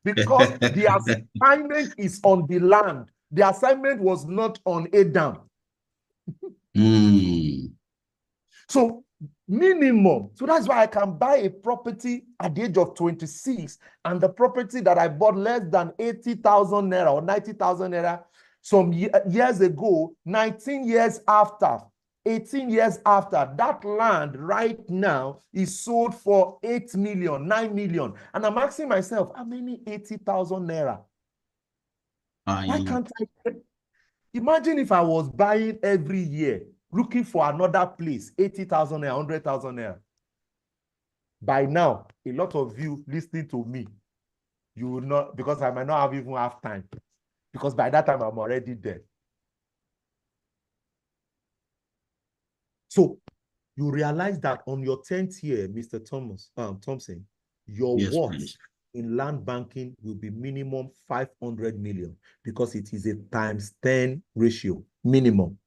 Because the assignment is on the land. The assignment was not on Adam. So minimum. So that's why I can buy a property at the age of 26 and the property that I bought less than 80,000 naira or 90,000 naira some years ago, 19 years after, 18 years after, that land right now is sold for 8 million, 9 million. And I'm asking myself, how many 80,000 naira? Why can't I? Imagine if I was buying every year, looking for another place, 80,000 naira, 100,000 naira. By now, a lot of you listening to me, you will not, because I might not even have time. Because by that time, I'm already dead. So you realize that on your 10th year, Mr. Thompson, your worth in land banking will be minimum 500 million because it is a times 10 ratio, minimum.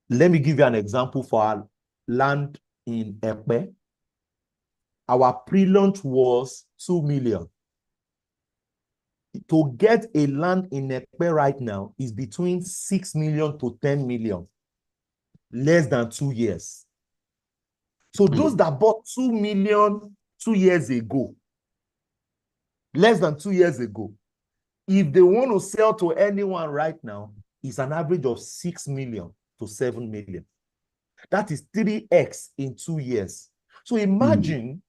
Let me give you an example for our land in Epe. Our pre-launch was 2 million. To get a land in Epe right now is between 6 million to 10 million. Less than 2 years. So those that bought 2 million 2 years ago, less than 2 years ago, if they want to sell to anyone right now, it's an average of 6 million to 7 million. That is 3x in 2 years. So imagine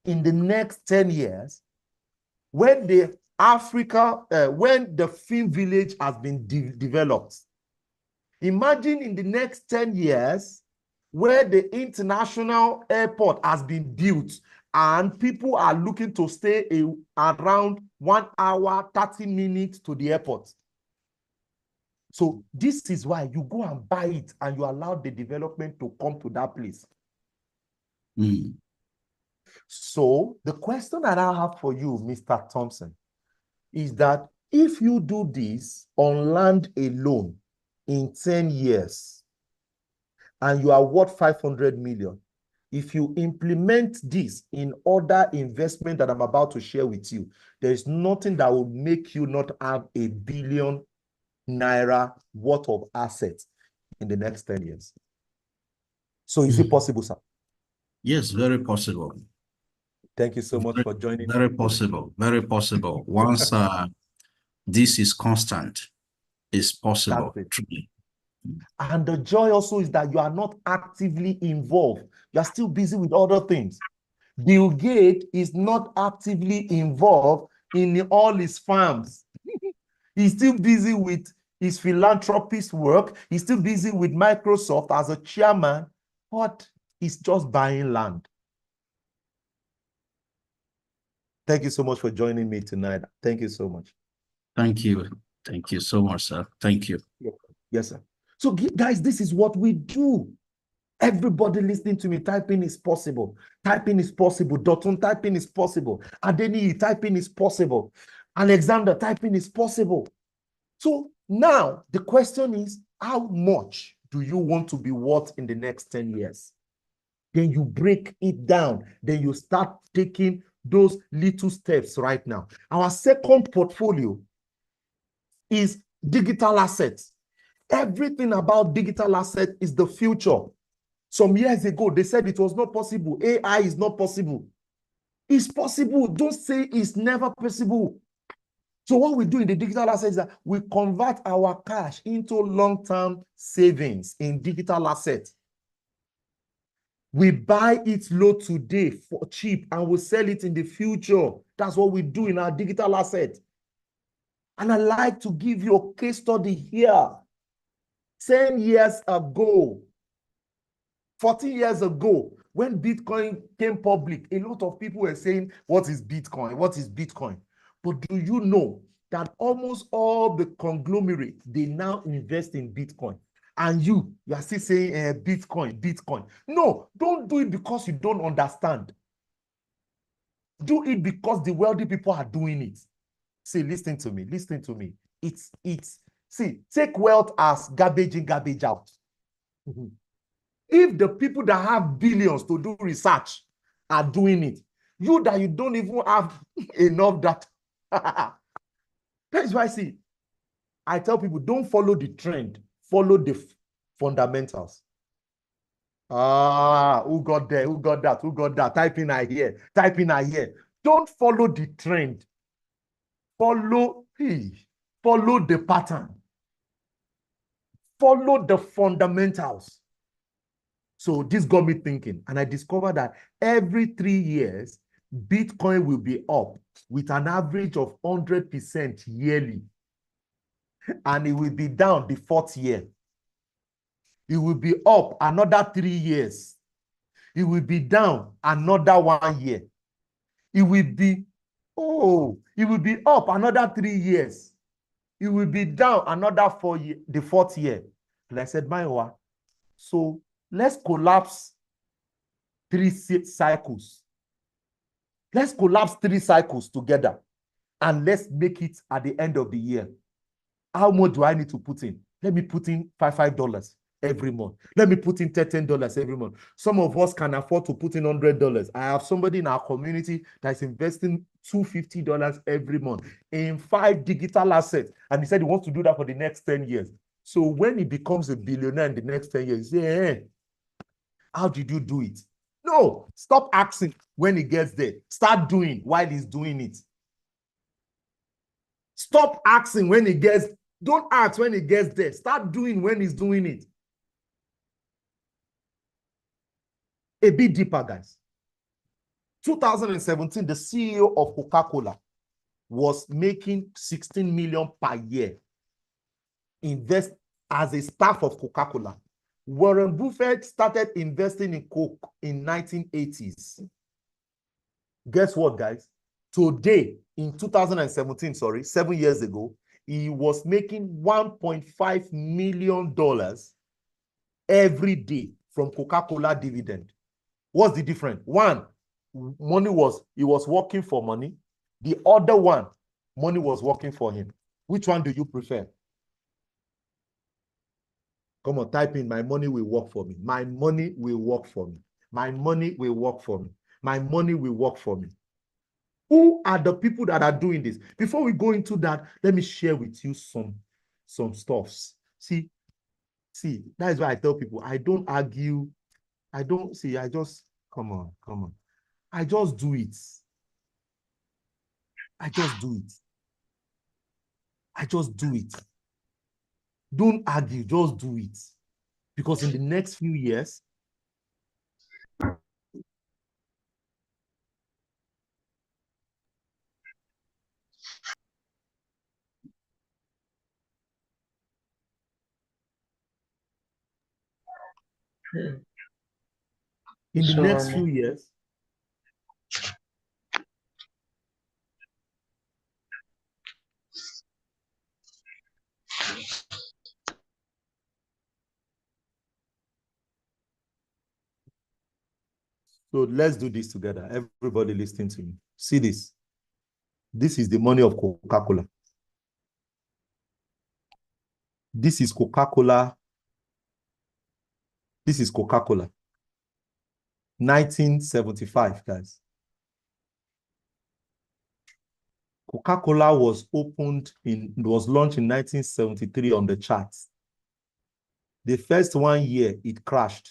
in the next 10 years, when the when the film village has been developed, imagine in the next 10 years where the international airport has been built and people are looking to stay around 1 hour, 30 minutes to the airport. So this is why you go and buy it and you allow the development to come to that place. So the question that I have for you, Mr. Thompson, is that if you do this on land alone in 10 years and you are worth 500 million, if you implement this in other investment that I'm about to share with you, there is nothing that will make you not have $1 billion naira worth of assets in the next 10 years. So is it possible, sir? Yes, very possible. Thank you so much for joining. Very possible. Very possible. Once this is constant, it's possible. Truly. And the joy also is that you are not actively involved. You are still busy with other things. Bill Gates is not actively involved in all his farms. He's still busy with his philanthropist work. He's still busy with Microsoft as a chairman, but he's just buying land. Thank you so much for joining me tonight. Thank you so much. Thank you. Thank you so much, sir. Thank you. Yes, sir. So guys, this is what we do. Everybody listening to me, typing is possible. Typing is possible. Dotun, typing is possible. Adeni, typing is possible. Alexander, typing is possible. So now the question is, how much do you want to be worth in the next 10 years? Then you break it down. Then you start taking those little steps right now. Our second portfolio is digital assets. Everything about digital asset is the future. Some years ago, they said it was not possible. AI is not possible. It's possible. Don't say it's never possible. So what we do in the digital assets is that we convert our cash into long-term savings in digital assets. We buy it low today for cheap and we sell it in the future. That's what we do in our digital asset. And I like to give you a case study here. 10 years ago, 14 years ago, when Bitcoin came public, a lot of people were saying, what is Bitcoin? What is Bitcoin? But do you know that almost all the conglomerates, they now invest in Bitcoin? And you are still saying Bitcoin, Bitcoin. No, don't do it because you don't understand. Do it because the wealthy people are doing it. See, listen to me, listen to me. See, take wealth as garbage in, garbage out. If the people that have billions to do research are doing it, you that you don't even have enough data. That's why, see, I tell people, don't follow the trend, follow the fundamentals. Who got there? Who got that? Who got that? Type in I here. Type in I here. Don't follow the trend. Follow the pattern. follow the fundamentals. So this got me thinking, and I discovered that every 3 years, Bitcoin will be up with an average of 100% yearly, and it will be down the 4th year. It will be up another 3 years. It will be down another 1 year. It will be up another 3 years. It will be down another 4 years, the 4th year. And I said, Maiwa, so let's collapse 3 cycles. Let's collapse 3 cycles together, and let's make it at the end of the year. How much do I need to put in? Let me put in $5 every month. Let me put in $10 every month. Some of us can afford to put in $100. I have somebody in our community that is investing $250 every month in 5 digital assets, and he said he wants to do that for the next 10 years. So when he becomes a billionaire in the next 10 years, he say, hey, how did you do it? No, stop asking when he gets there. Start doing while he's doing it. Stop asking when he gets, don't ask when he gets there. Start doing when he's doing it. A bit deeper, guys. 2017, the CEO of Coca-Cola was making 16 million per year. Invest as a staff of Coca-Cola. Warren Buffett started investing in Coke in 1980s. Guess what, guys? Today, in 2017, 7 years ago, he was making $1.5 million every day from Coca-Cola dividend. What's the difference? One, he was working for money. The other one, money was working for him. Which one do you prefer? Come on, type in, my money will work for me. My money will work for me. My money will work for me. My money will work for me. Who are the people that are doing this? Before we go into that, let me share with you some stuffs. See, that is why I tell people, I don't argue. I just, come on. I just do it. I just do it. Don't argue, just do it. Because in the next few years, so let's do this together. Everybody listening to me. See this. This is the money of Coca-Cola. This is Coca-Cola. This is Coca-Cola. 1975, guys. Coca-Cola was launched in 1973 on the charts. The first 1 year, it crashed.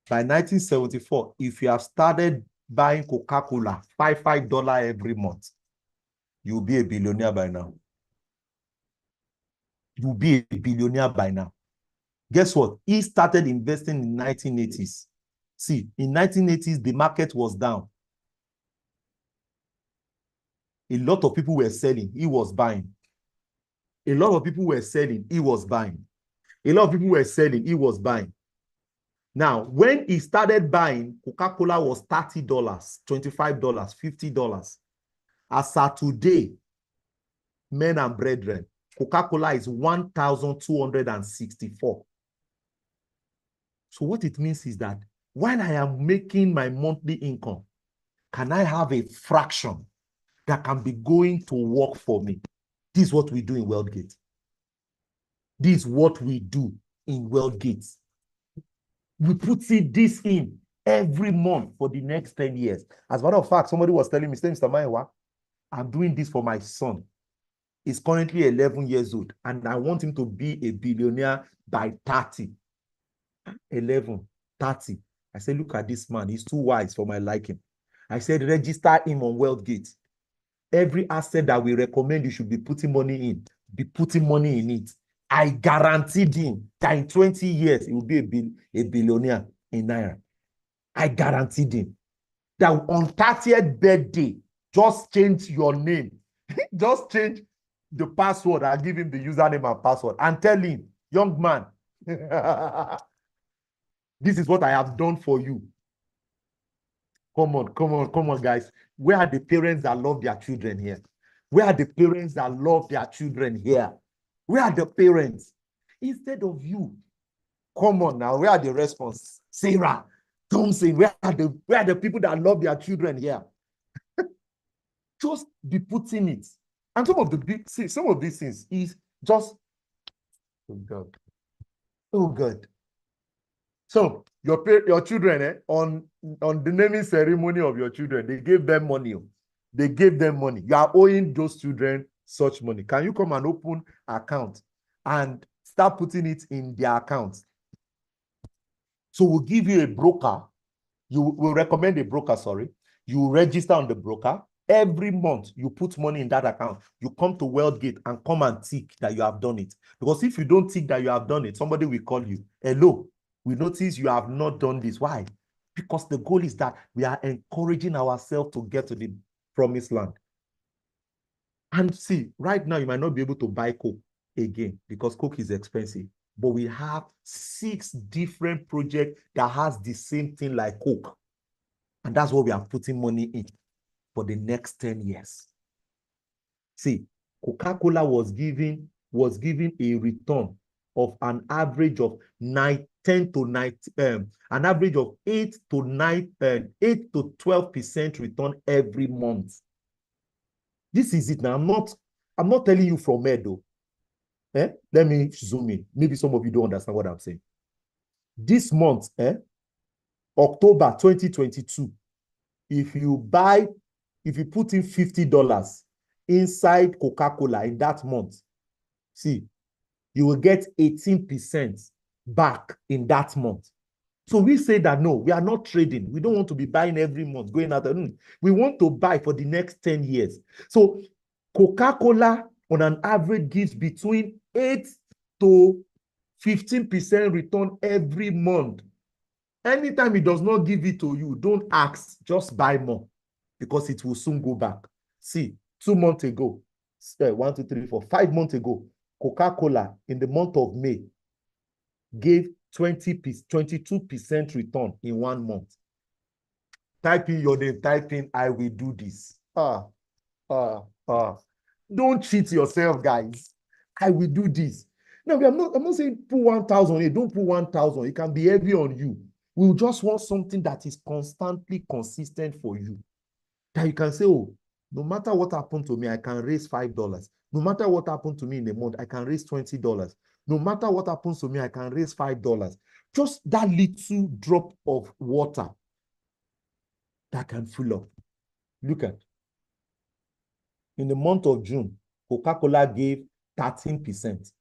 By 1974, if you have started buying Coca-Cola, $5 every month, you'll be a billionaire by now. You'll be a billionaire by now. Guess what? He started investing in 1980s. See, in 1980s, the market was down. A lot of people were selling. He was buying. A lot of people were selling. He was buying. A lot of people were selling. He was buying. Now, when he started buying, Coca-Cola was $30, $25, $50. As of today, men and brethren, Coca-Cola is 1,264. So what it means is that when I am making my monthly income, can I have a fraction that can be going to work for me? This is what we do in Worldgate. This is what we do in Worldgate. We put this in every month for the next 10 years. As a matter of fact, somebody was telling me, Mr. Maiwa, I'm doing this for my son. He's currently 11 years old, and I want him to be a billionaire by 30. 11, 30. I said, look at this man. He's too wise for my liking. I said, register him on Worldgate. Every asset that we recommend you should be putting money in, be putting money in it. I guaranteed him that in 20 years, he will be a billionaire in Naira. I guaranteed him that on 30th birthday, just change your name. Just change the password. I'll give him the username and password and tell him, young man, this is what I have done for you. Come on, guys. Where are the parents that love their children here? Where are the parents that love their children here? Where are the parents? Instead of you, come on now, where are the response? Sarah, Thompson, where are the people that love their children here? Just be putting it. And some of these things is just, oh God. Oh God. So your children, on the naming ceremony of your children, they gave them money. They gave them money. You are owing those children such money. Can you come and open account and start putting it in their accounts? So we'll give you a broker. You will recommend a broker, sorry. You register on the broker. Every month, you put money in that account. You come to Worldgate and come and tick that you have done it. Because if you don't tick that you have done it, somebody will call you. Hello, we notice you have not done this. Why? Because the goal is that we are encouraging ourselves to get to the promised land. And see, right now, you might not be able to buy Coke again because Coke is expensive. But we have 6 different projects that has the same thing like Coke. And that's what we are putting money in for the next 10 years. See, Coca-Cola was giving a return of an average of 8 to 12% return every month. This is it now. I'm not telling you from Edo. Let me zoom in. Maybe some of you don't understand what I'm saying. This month, October 2022, if you put in $50 inside Coca-Cola in that month, see, you will get 18% back in that month. So we say that, no, we are not trading. We don't want to be buying every month, going out. We want to buy for the next 10 years. So Coca-Cola on an average gives between 8 to 15% return every month. Anytime it does not give it to you, don't ask, just buy more because it will soon go back. See, 2 months ago, 1, 2, 3, 4, 5 months ago, Coca-Cola in the month of May gave 22% return in 1 month. Type in your name, type in, I will do this. Don't cheat yourself, guys. I will do this. Now, I'm not saying put 1,000 here. Don't put 1,000. It can be heavy on you. We just want something that is constantly consistent for you. That you can say, oh, no matter what happened to me, I can raise $5. No matter what happened to me in a month, I can raise $20. No matter what happens to me, I can raise $5. Just that little drop of water that can fill up. Look at. In the month of June, Coca-Cola gave 13%.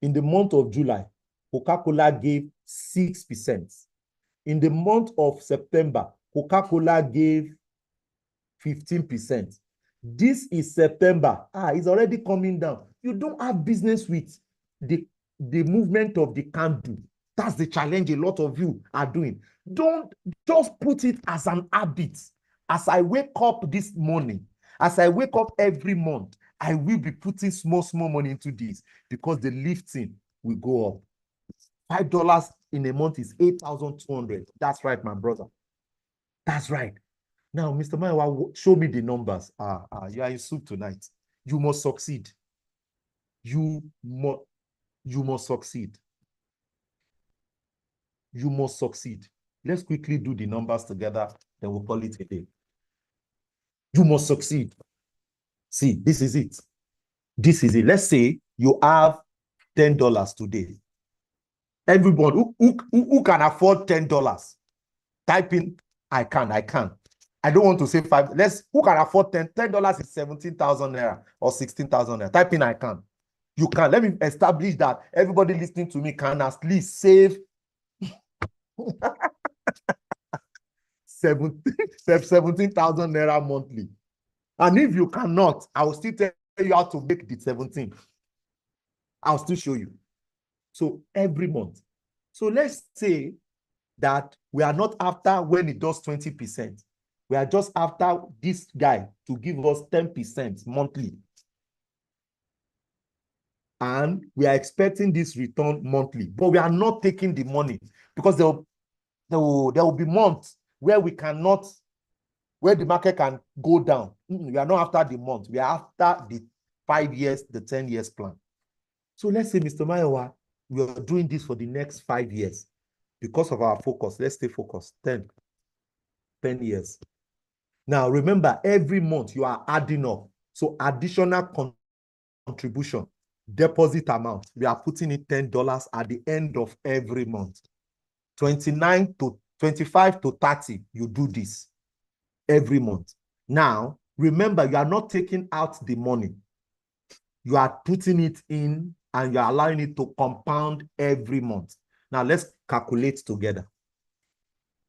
In the month of July, Coca-Cola gave 6%. In the month of September, Coca-Cola gave 15%. This is September. It's already coming down. You don't have business with the movement of the candle. That's the challenge a lot of you are doing. Don't just put it as an habit. As I wake up this morning, as I wake up every month, I will be putting small money into this because the lifting will go up. $5 in a month is 8,200. That's right, my brother. That's right. Now, Mr. Maiwa, show me the numbers. You are in soup tonight. You must succeed. You must succeed. You must succeed. Let's quickly do the numbers together, then we'll call it a day. You must succeed. See, this is it. This is it. Let's say you have $10 today. Everyone who can afford $10, type in, I can. I don't want to say 5. Who can afford $10 is 17,000 naira or 16,000 naira. Type in, I can. You can. Let me establish that everybody listening to me can at least save 17,000 naira monthly. And if you cannot, I will still tell you how to make the 17. I'll still show you. So every month. So let's say that we are not after when it does 20%. We are just after this guy to give us 10% monthly. And we are expecting this return monthly, but we are not taking the money because there will be months where we cannot, where the market can go down. We are not after the month. We are after the 5 years, the 10 years plan. So let's say, Mr. Mayowa, we are doing this for the next 5 years. Because of our focus, let's stay focused. 10 years. Now, remember, every month you are adding up. So additional contribution, deposit amount, we are putting in $10 at the end of every month. 29 to 25 to 30, you do this every month. Now, remember, you are not taking out the money. You are putting it in and you are allowing it to compound every month. Now, let's calculate together.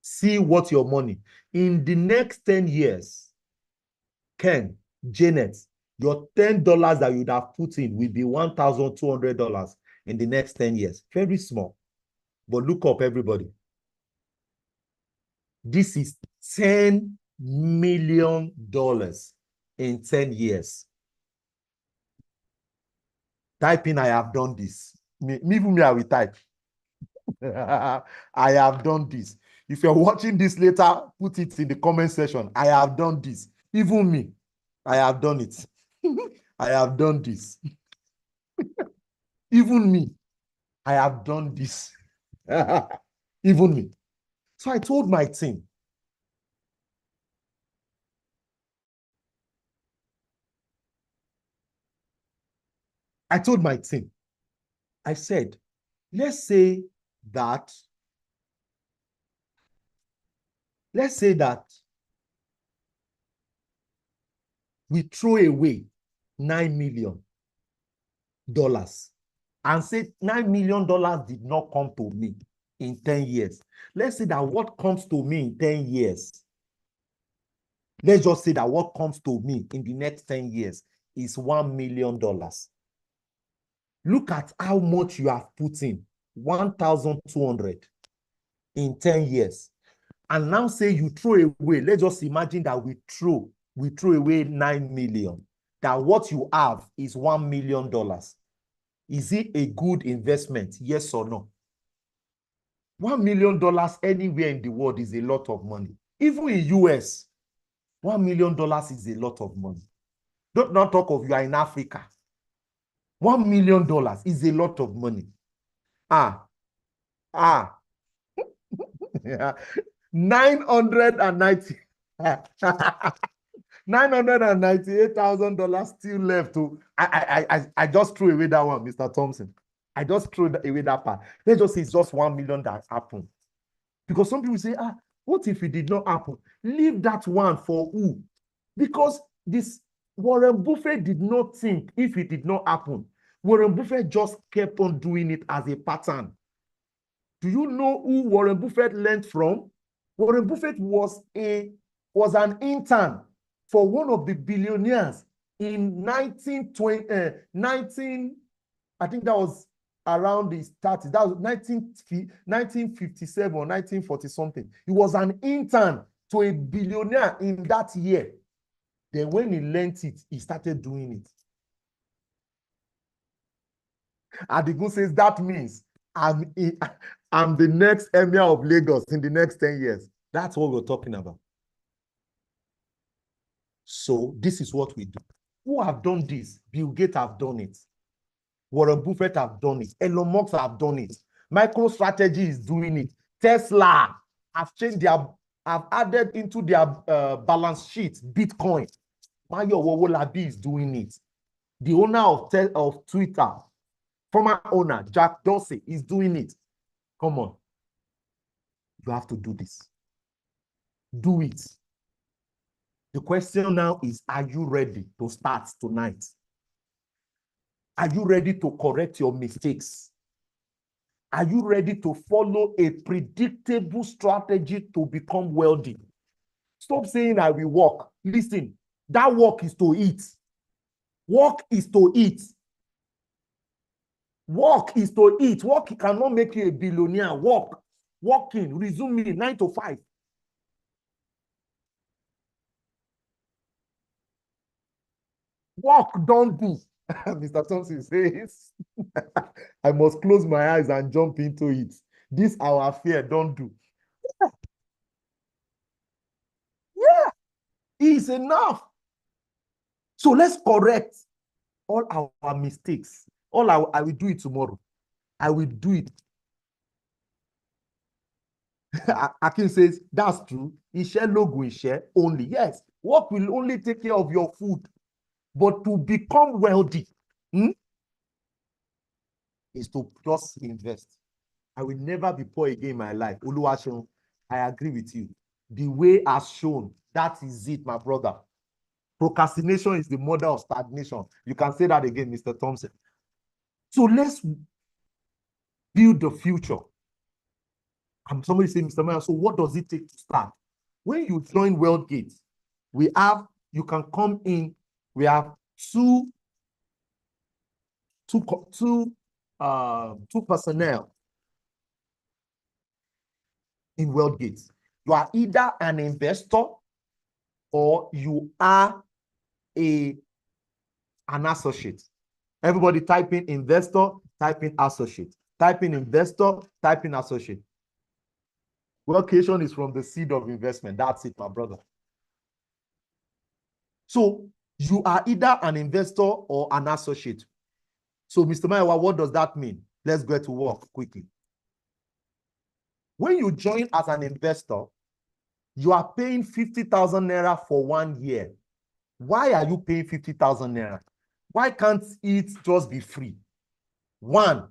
See what your money, in the next 10 years, Ken, Janet, your $10 that you would have put in will be $1,200 in the next 10 years. Very small. But look up, everybody. This is $10 million in 10 years. Type in, I have done this. Me, I will type. I have done this. If you're watching this later, put it in the comment section. I have done this. Even me, I have done it. I have done this. Even me, I have done this. Even me. So I told my team, I said, let's say that we throw away $9 million and say $9 million did not come to me in 10 years. Let's say that what comes to me in 10 years, let's just say that what comes to me in the next 10 years is $1 million. Look at how much you have put in, 1,200 in 10 years. And now say you throw away, let's just imagine that we throw away 9 million, that what you have is $1 million. Is it a good investment? Yes or no? $1 million anywhere in the world is a lot of money. Even in US, $1 million is a lot of money. Don't not talk of you are in Africa. $1 million is a lot of money. 990 $998,000 still left to. I just threw away that one, Mr. Thompson. I just threw away that part. Let's just say it's just 1 million that happened. Because some people say, what if it did not happen? Leave that one for who? Because this Warren Buffett did not think if it did not happen. Warren Buffett just kept on doing it as a pattern. Do you know who Warren Buffett learned from? Warren Buffett was an intern for one of the billionaires in 1920, I think that was around the 30s. That was 1957 or 1940 something. He was an intern to a billionaire in that year. Then when he learned it, he started doing it. Adigun says that means I'm the next emir of Lagos in the next 10 years. That's what we're talking about. So this is what we do. Who have done this? Bill Gates have done it. Warren Buffett have done it. Elon Musk have done it. MicroStrategy is doing it. Tesla have changed have added into their balance sheet Bitcoin. Mayo Wowolabi is doing it. The owner of Twitter, former owner Jack Dorsey, is doing it. Come on. You have to do this. Do it. The question now is, are you ready to start tonight? Are you ready to correct your mistakes? Are you ready to follow a predictable strategy to become wealthy? Stop saying I will work. Listen, that work is to eat. Work is to eat. Work is to eat. Work cannot make you a billionaire. Work. Working. Resume me 9 to 5. Work, don't do. Mr. Thompson says, I must close my eyes and jump into it. This our fear, don't do. Yeah, it's enough. So let's correct all our mistakes. I will do it tomorrow. I will do it. Akin says, that's true. Iṣẹ́ lóògùn iṣẹ́ only. Yes, work will only take care of your food. But to become wealthy is to just invest. I will never be poor again in my life. Oluwaseun, I agree with you. The way as shown, that is it, my brother. Procrastination is the mother of stagnation. You can say that again, Mr. Thompson. So let's build the future. And somebody say, Mr. Mayor, so what does it take to start? When you join Worldgate, you can come in, we have two personnel in Worldgate. You are either an investor or you are an associate. Everybody type in investor, type in associate. Type in investor, type in associate. Wealth creation is from the seed of investment. That's it, my brother. So you are either an investor or an associate. So, Mr. Maiwa, what does that mean? Let's get to work quickly. When you join as an investor, you are paying 50,000 naira for 1 year. Why are you paying 50,000 naira? Why can't it just be free? One,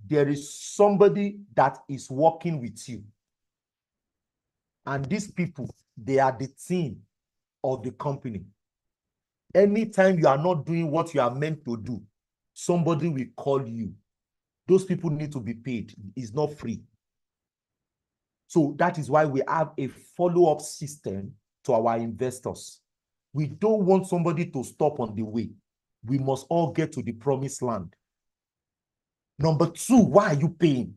there is somebody that is working with you. And these people, they are the team of the company. Anytime you are not doing what you are meant to do, somebody will call you. Those people need to be paid. It's not free. So that is why we have a follow-up system to our investors. We don't want somebody to stop on the way. We must all get to the promised land. Number two, why are you paying?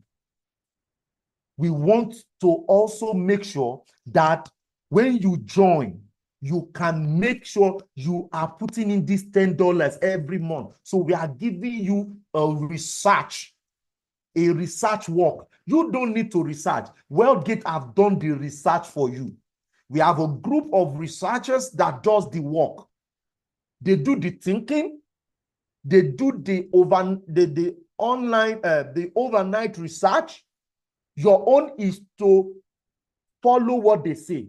We want to also make sure that when you join, you can make sure you are putting in this $10 every month. So we are giving you a research work. You don't need to research. Worldgate have done the research for you. We have a group of researchers that does the work. They do the thinking. They do the overnight research. Your own is to follow what they say.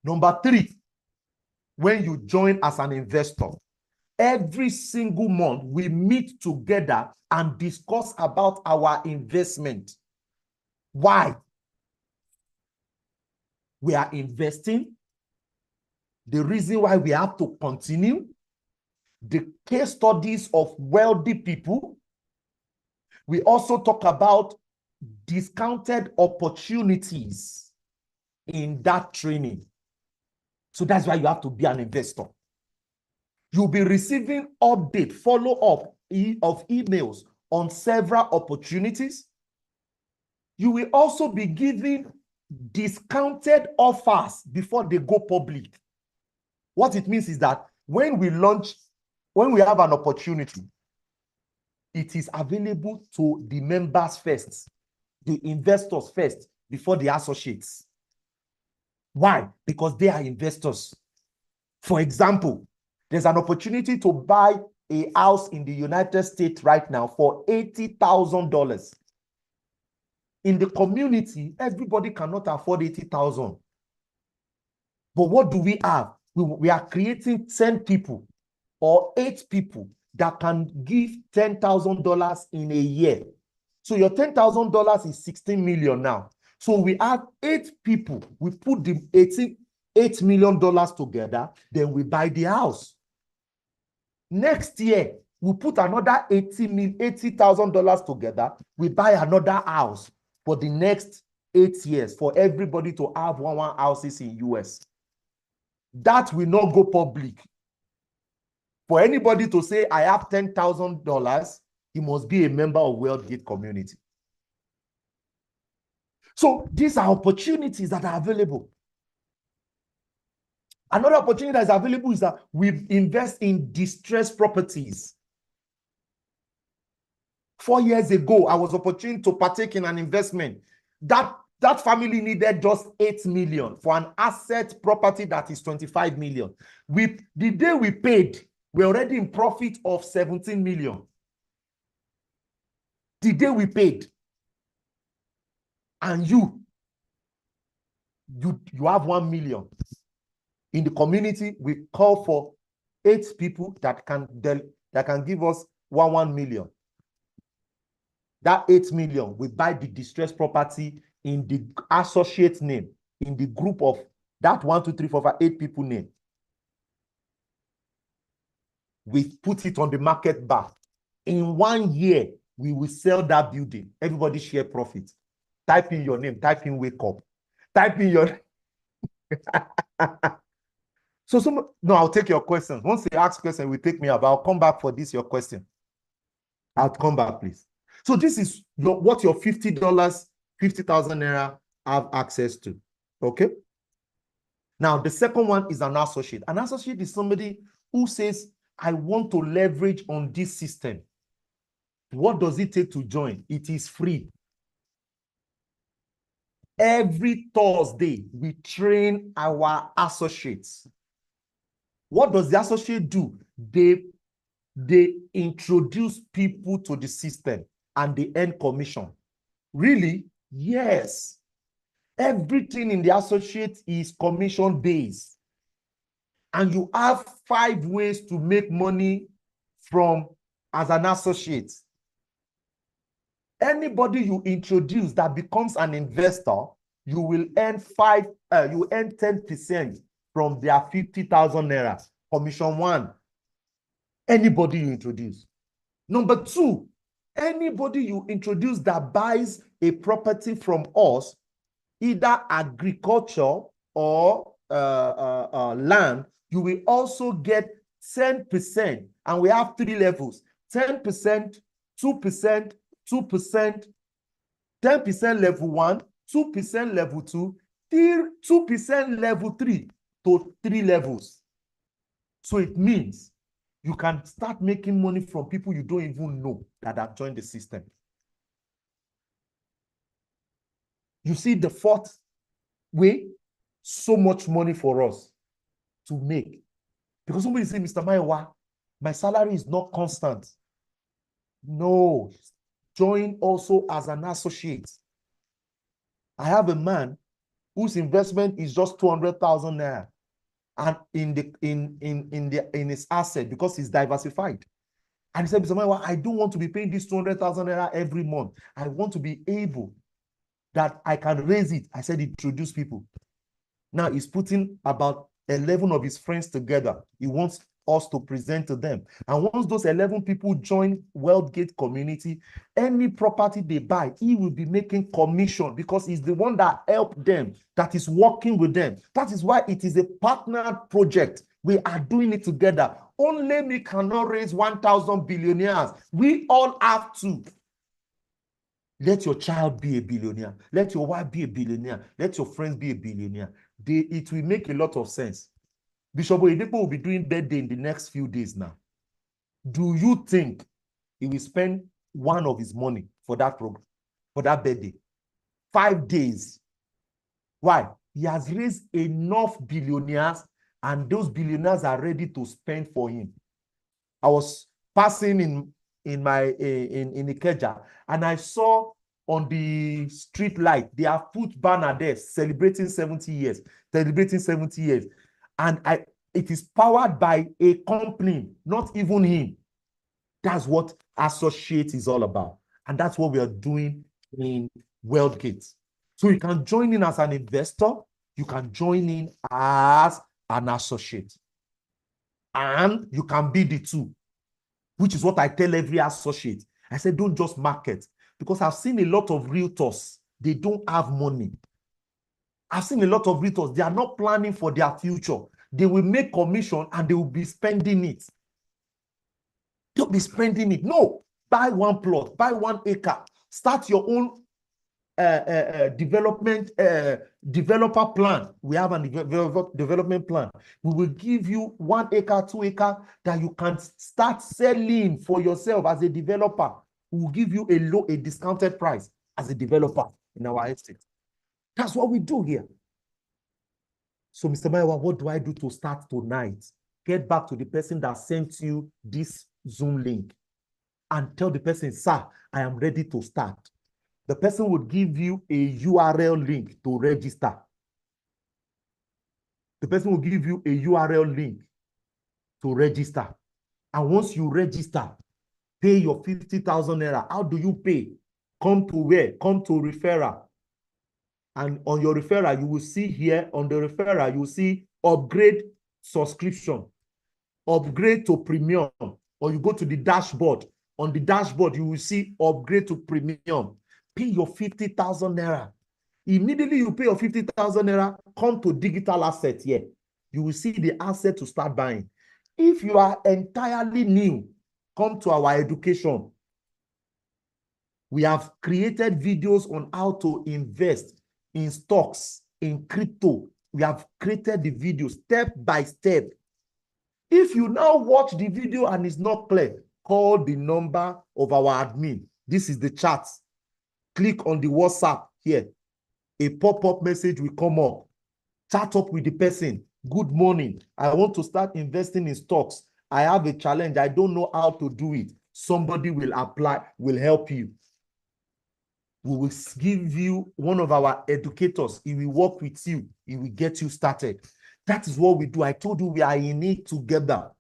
Number three, when you join as an investor, every single month we meet together and discuss about our investment. Why? We are investing. The reason why we have to continue. The case studies of wealthy people. We also talk about discounted opportunities in that training. So that's why you have to be an investor. You'll be receiving update, follow-up of emails on several opportunities. You will also be given discounted offers before they go public. What it means is that when we have an opportunity, it is available to the members first, the investors first, before the associates. Why? Because they are investors. For example, there's an opportunity to buy a house in the United States right now for $80,000. In the community, everybody cannot afford 80,000. But what do we have? We are creating 10 people or 8 people that can give $10,000 in a year. So your $10,000 is 16 million now. So we have 8 people. We put the $8 million together, then we buy the house. Next year, we put another $80,000 together. We buy another house for the next 8 years for everybody to have one houses in US. That will not go public. For anybody to say, I have $10,000, he must be a member of Worldgate community. So these are opportunities that are available. Another opportunity that is available is that we invest in distressed properties. 4 years ago, I was opportune to partake in an investment. That family needed just 8 million for an asset property that is 25 million. The day we paid, we're already in profit of 17 million. The day we paid. And you have 1 million. In the community, we call for 8 people that can give us 1 million. That 8 million, we buy the distressed property in the associate name, in the group of that 1, 2, 3, 4, 5, 8 people name. We put it on the market bar. In 1 year, we will sell that building. Everybody share profit. Type in your name, type in wake up. Type in your no, I'll take your questions. Once you ask question, will take me about. I'll come back for this, your question. I'll come back, please. So this is what your $50, 50,000 naira have access to. Okay. Now, the second one is an associate. An associate is somebody who says, I want to leverage on this system. What does it take to join? It is free. Every Thursday, we train our associates. What does the associate do? They introduce people to the system and they earn commission. Really? Yes. Everything in the associate is commission based. And you have 5 ways to make money as an associate. Anybody you introduce that becomes an investor, you will earn 10% from their 50,000 naira. Commission 1. Anybody you introduce. Number 2, anybody you introduce that buys a property from us, either agriculture or land, you will also get 10%. And we have 3 levels: 10%, 2%, 2%, 10% level 1, 2% level 2, 2% level 3 to 3 levels. So it means you can start making money from people you don't even know that have joined the system. You see the 4th way, so much money for us to make. Because somebody say, Mr. Maiwa, my salary is not constant. No, join also as an associate. I have a man whose investment is just 200,000 naira, and in his asset, because he's diversified. And he said, Mr. Maiwa, I don't want to be paying this 200,000 naira every month. I want to be able that I can raise it. I said, introduce people. Now he's putting about 11 of his friends together. He wants us to present to them. And once those 11 people join Worldgate community, any property they buy, he will be making commission because he's the one that helped them, that is working with them. That is why it is a partnered project. We are doing it together. Only me cannot raise 1,000 billionaires. We all have to. Let your child be a billionaire. Let your wife be a billionaire. Let your friends be a billionaire. It will make a lot of sense. Bishop Oyedepo will be doing birthday in the next few days now. Do you think he will spend one of his money for that program, for that birthday? 5 days. Why? He has raised enough billionaires, and those billionaires are ready to spend for him. I was passing in Ikeja, and I saw on the street light, they have put banner there celebrating 70 years, and it is powered by a company, not even him. That's what associate is all about, and that's what we are doing in Worldgate. So you can join in as an investor, you can join in as an associate, and you can be the two, which is what I tell every associate. I said, don't just market, because I've seen a lot of realtors, they don't have money. I've seen a lot of realtors, they are not planning for their future. They will make commission and they will be spending it. Don't be spending it. No, buy one plot, buy 1 acre, start your own developer plan. We have a development plan. We will give you 1 acre, 2 acre that you can start selling for yourself as a developer. We will give you a discounted price as a developer in our estate. That's what we do here. So, Mr. Maiwa, what do I do to start tonight? Get back to the person that sent you this Zoom link and tell the person, sir, I am ready to start. The person would give you a URL link to register. The person will give you a URL link to register. And once you register, pay your 50,000 naira. How do you pay? Come to where? Come to referral. And on your referral, you will see here, on the referral, you will see upgrade subscription, upgrade to premium, or you go to the dashboard. On the dashboard, you will see upgrade to premium. Pay your 50,000 naira. Immediately you pay your 50,000 naira, come to digital asset here. You will see the asset to start buying. If you are entirely new, come to our education. We have created videos on how to invest in stocks, in crypto. We have created the video step by step. If you now watch the video and it's not clear, call the number of our admin. This is the chat. Click on the WhatsApp here. A pop-up message will come up. Chat up with the person. Good morning. I want to start investing in stocks. I have a challenge. I don't know how to do it. Somebody will apply, will help you. We will give you one of our educators. He will work with you. He will get you started. That is what we do. I told you we are in it together.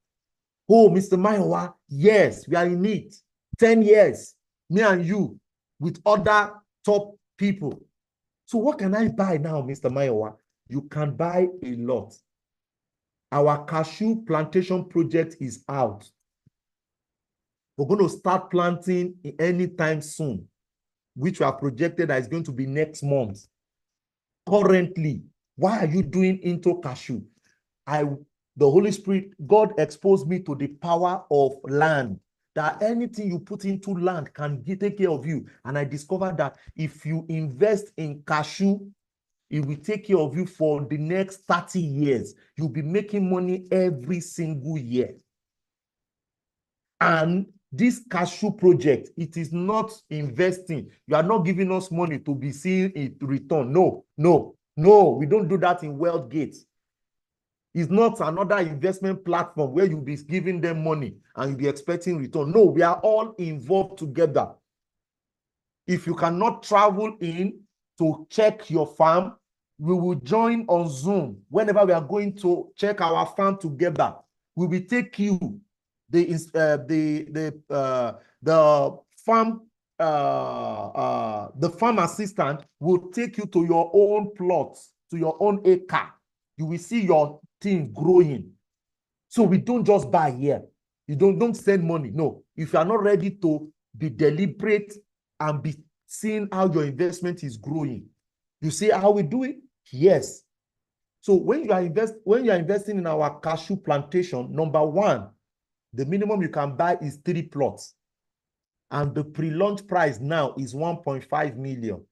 Oh, Mr. Mayowa, yes, we are in it. 10 years, me and you, with other top people. So what can I buy now, Mr. Mayowa? You can buy a lot. Our cashew plantation project is out. We're going to start planting anytime soon, which we are projected that is going to be next month. Currently, why are you doing into cashew? The Holy Spirit, God exposed me to the power of land, that anything you put into land can take care of you. And I discovered that if you invest in cashew, it will take care of you for the next 30 years. You'll be making money every single year. And this cashew project, it is not investing. You are not giving us money to be seeing it return. No, no, no. We don't do that in Worldgate. It's not another investment platform where you'll be giving them money and you'll be expecting return. No, we are all involved together. If you cannot travel in to check your farm, we will join on Zoom whenever we are going to check our farm together. We will take you. The farm assistant will take you to your own plots, to your own acre. You will see your thing growing. So we don't just buy here. You don't send money. No. If you are not ready to be deliberate and be seeing how your investment is growing, you see how we do it? Yes. So when you are investing in our cashew plantation, number one, the minimum you can buy is 3 plots. And the pre-launch price now is 1.5 million.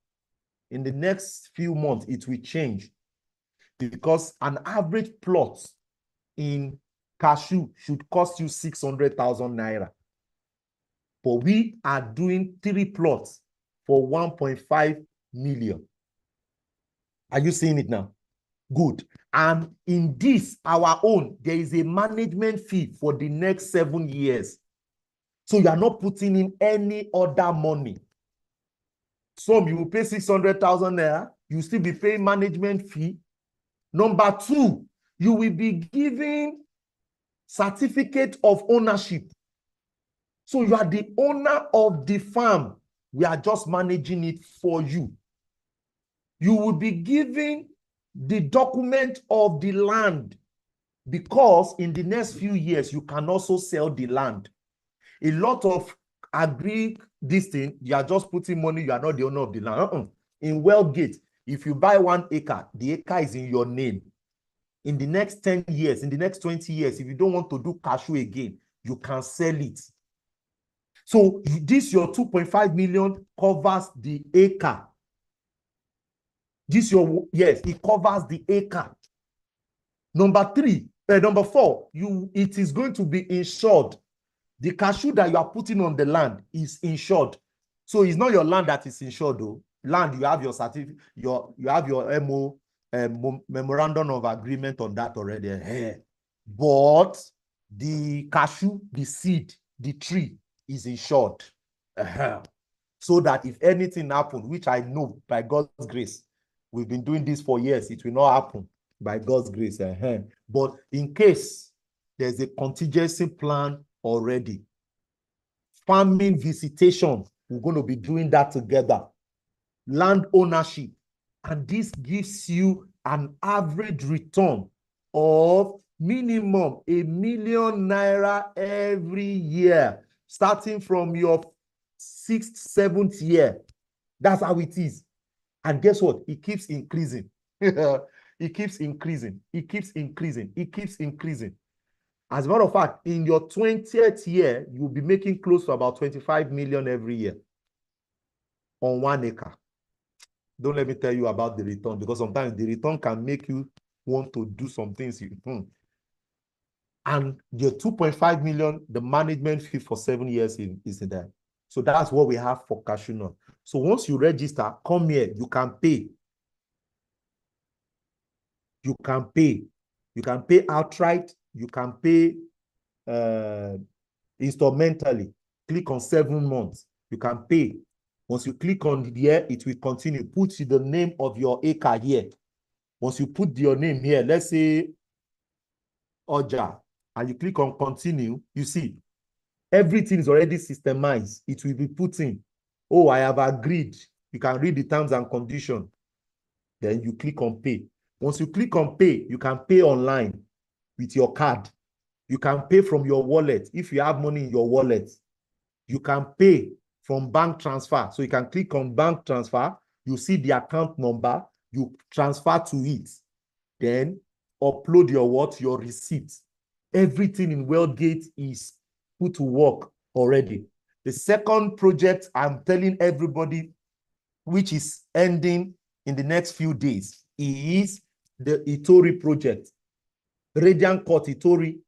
In the next few months, it will change, because an average plot in cashew should cost you 600,000 naira. But we are doing 3 plots for 1.5 million. Are you seeing it now? Good. And in this, our own, there is a management fee for the next 7 years. So you are not putting in any other money. Some you will pay 600,000 naira, you will still be paying management fee. Number two, you will be giving certificate of ownership. So you are the owner of the farm. We are just managing it for you. You will be giving the document of the land, because in the next few years, you can also sell the land. A lot of agree this thing, you are just putting money, you are not the owner of the land. In Worldgate, if you buy 1 acre, the acre is in your name. In the next 10 years, in the next 20 years, if you don't want to do cashew again, you can sell it. So this your 2.5 million covers the acre. This your, yes, it covers the acre. Number four, it is going to be insured. The cashew that you are putting on the land is insured. So it's not your land that is insured, though. Land, you have your certificate, you have your memorandum of agreement on that already. But the cashew, the seed, the tree is insured. So that if anything happens, which I know by God's grace, we've been doing this for years, it will not happen by God's grace. But in case there's a contingency plan already, farming visitation, we're going to be doing that together. Land ownership, and this gives you an average return of minimum ₦1 million every year, starting from your 6th, 7th year. That's how it is. And guess what? It keeps increasing. It keeps increasing. It keeps increasing. It keeps increasing. As a matter of fact, in your 20th year, you'll be making close to about 25 million every year on 1 acre. Don't let me tell you about the return, because sometimes the return can make you want to do some things. And your 2.5 million, the management fee for 7 years is in there. So that's what we have for cashew nut. So once you register, come here, you can pay. You can pay. You can pay outright. You can pay instrumentally. Click on 7 months. You can pay. Once you click on here, it will continue. Put the name of your acre here. Once you put your name here, let's say Oja, and you click on continue, you see everything is already systemized. It will be put in. Oh, I have agreed. You can read the terms and conditions. Then you click on pay. Once you click on pay, you can pay online with your card. You can pay from your wallet. If you have money in your wallet, you can pay from bank transfer. So you can click on bank transfer. You see the account number. You transfer to it. Then upload your receipt. Everything in Worldgate is put to work already. The second project I'm telling everybody, which is ending in the next few days, is the Itori project. Radiant Court Itori.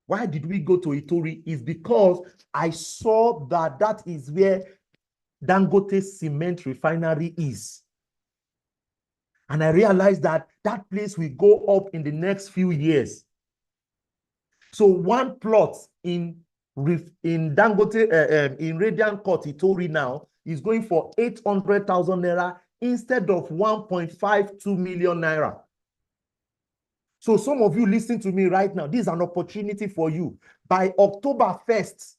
Why did we go to Itori? Is because I saw that is where Dangote cement refinery is. And I realized that place will go up in the next few years. So one plot in Dangote, in Radiant Court Itori now is going for 800,000 naira instead of 1.52 million naira. So some of you listening to me right now, this is an opportunity for you. By October 1st,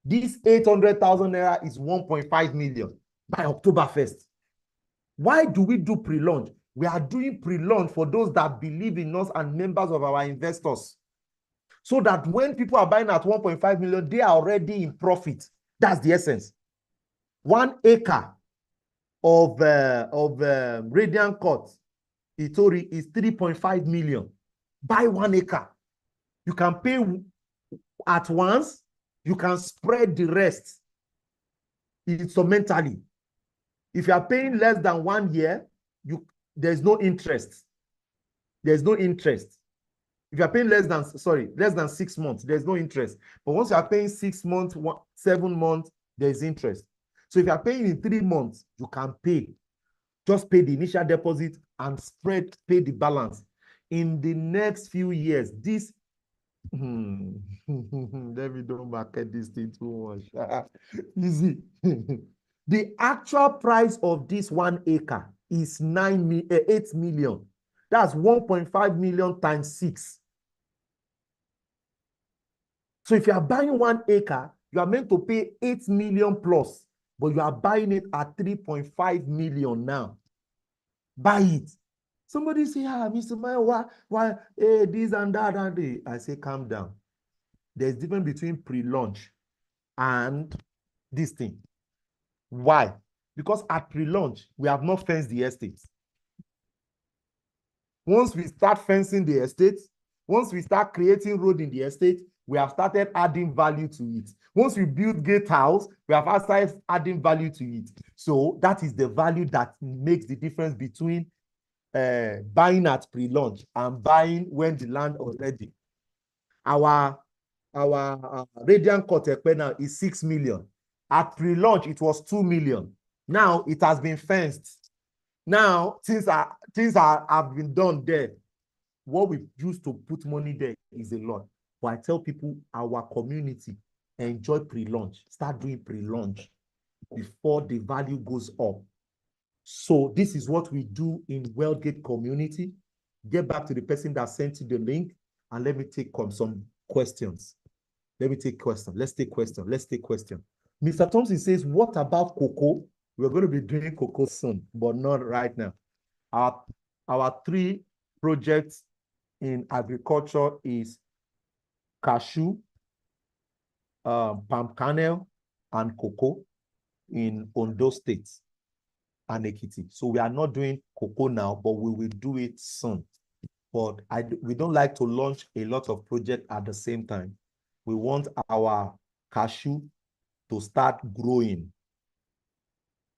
this 800,000 naira is 1.5 million by October 1st. Why do we do pre-launch? We are doing pre-launch for those that believe in us and members of our investors. So that when people are buying at 1.5 million, they are already in profit. That's the essence. 1 acre of Radiant Court Itori is 3.5 million. Buy 1 acre. You can pay at once. You can spread the rest instrumentally. If you are paying less than 1 year, there's no interest. There's no interest. If you are paying less than 6 months, there's no interest. But once you are paying 6 months, 7 months, there's interest. So if you are paying in 3 months, you can pay. Just pay the initial deposit and pay the balance. In the next few years, this let me don't market this thing too much. Easy. The actual price of this 1 acre is 8 million. That's 1.5 million times 6. So if you are buying 1 acre, you are meant to pay 8 million plus, but you are buying it at 3.5 million now. Buy it. Somebody say, Mr. Maya, why this and that and that? I say, calm down. There's difference between pre-launch and this thing. Why? Because at pre-launch, we have not fenced the estate. Once we start fencing the estate, once we start creating road in the estate, we have started adding value to it. Once we build gatehouse, we have started adding value to it. So that is the value that makes the difference between buying at pre-launch and buying when the land is ready. Our Radiant Court now is 6 million. At pre-launch, it was 2 million. Now it has been fenced. Now things have been done there. What we used to put money there is a lot. But I tell people, our community, enjoy pre-launch. Start doing pre-launch before the value goes up. So this is what we do in Worldgate community. Get back to the person that sent you the link, and let me take some questions. Let's take questions. Mr. Thompson says, what about cocoa? We're going to be doing cocoa soon, but not right now. Our 3 projects in agriculture is cashew, palm kernel, and cocoa in Ondo State and Ekiti. So we are not doing cocoa now, but we will do it soon. But we don't like to launch a lot of projects at the same time. We want our cashew to start growing.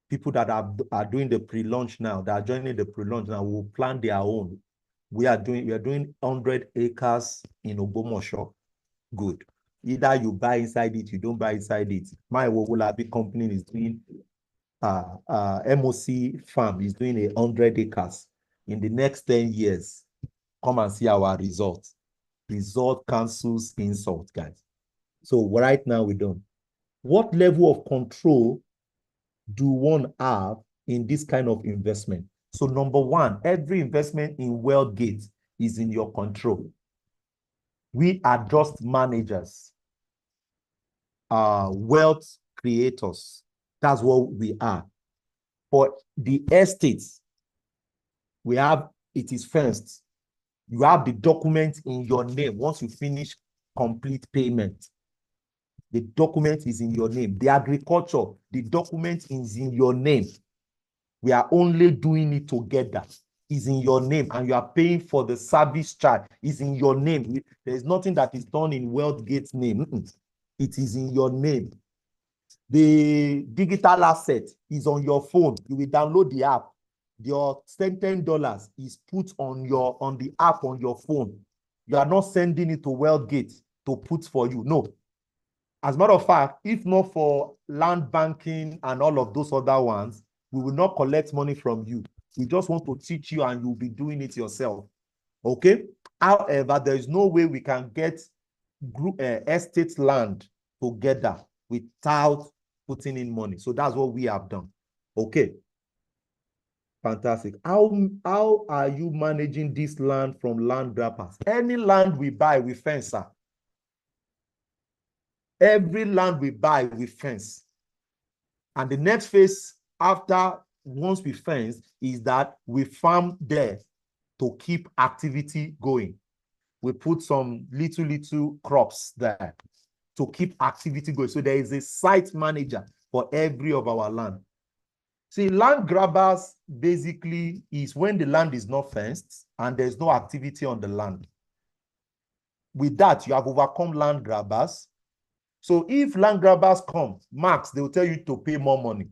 People that are doing the pre-launch now, that are joining the pre-launch now, will plant their own. We are doing 100 acres in Ogbomoso. Good. Either you buy inside it, you don't buy inside it. My Wolabi company is doing MOC farm is doing 100 acres. In the next 10 years, come and see our results. Result cancels insult, guys. So right now we don't. What level of control do one have in this kind of investment? So number 1, every investment in Worldgate is in your control. We are just managers, wealth creators. That's what we are. For the estates, it is fenced. You have the document in your name. Once you finish complete payment, the document is in your name. The agriculture, the document is in your name. We are only doing it together. It's in your name, and you are paying for the service charge. It's in your name. There is nothing that is done in Worldgate's name. It is in your name. The digital asset is on your phone. You will download the app. Your $10 is put on the app on your phone. You are not sending it to Worldgate to put for you. No. As a matter of fact, if not for land banking and all of those other ones, we will not collect money from you. We just want to teach you, and you'll be doing it yourself. Okay? However, there is no way we can get estate land together without putting in money. So that's what we have done. Okay. Fantastic. How are you managing this land from land grabbers? Any land we buy, we fence, sir. Every land we buy, we fence. And the next phase after, once we fence, is that we farm there to keep activity going. We put some little crops there to keep activity going. So there is a site manager for every of our land. See, land grabbers basically is when the land is not fenced and there's no activity on the land. With that, you have overcome land grabbers. So if land grabbers come, max, they will tell you to pay more money.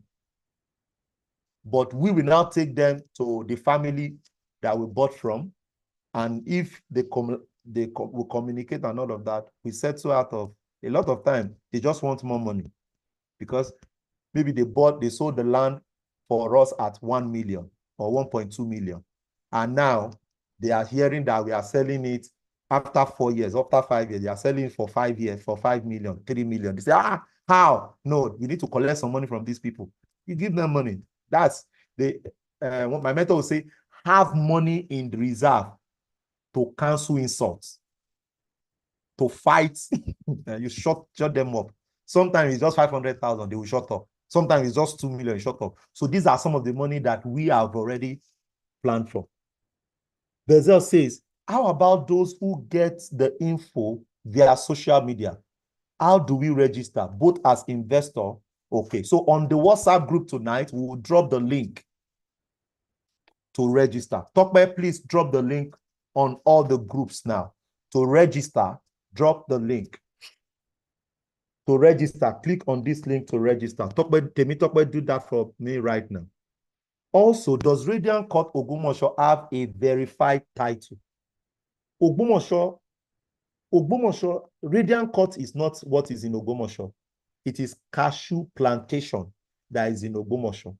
But we will now take them to the family that we bought from. And if they will communicate and all of that, we settle out of a lot of time. They just want more money because maybe they sold the land for us at 1 million or 1.2 million. And now they are hearing that we are selling it after 4 years, after 5 years, they are selling it for 5 years, for 5 million, 3 million. They say, how? No, you need to collect some money from these people. You give them money. That's what my mentor will say, have money in the reserve to cancel insults, to fight. You shut them up. Sometimes it's just 500,000, they will shut up. Sometimes it's just 2 million, shut up. So these are some of the money that we have already planned for. Bezel says, how about those who get the info via social media? How do we register, both as investor? Okay, so on the WhatsApp group tonight, we will drop the link to register. Tokbe, please drop the link on all the groups now to register. drop the link to register. Click on this link to register. Temitope, do that for me right now. Also, does Radiant Court Ogbomoso have a verified title? Ogbomoso, Radiant Court is not what is in Ogbomoso. It is cashew plantation that is in Ogbomoso.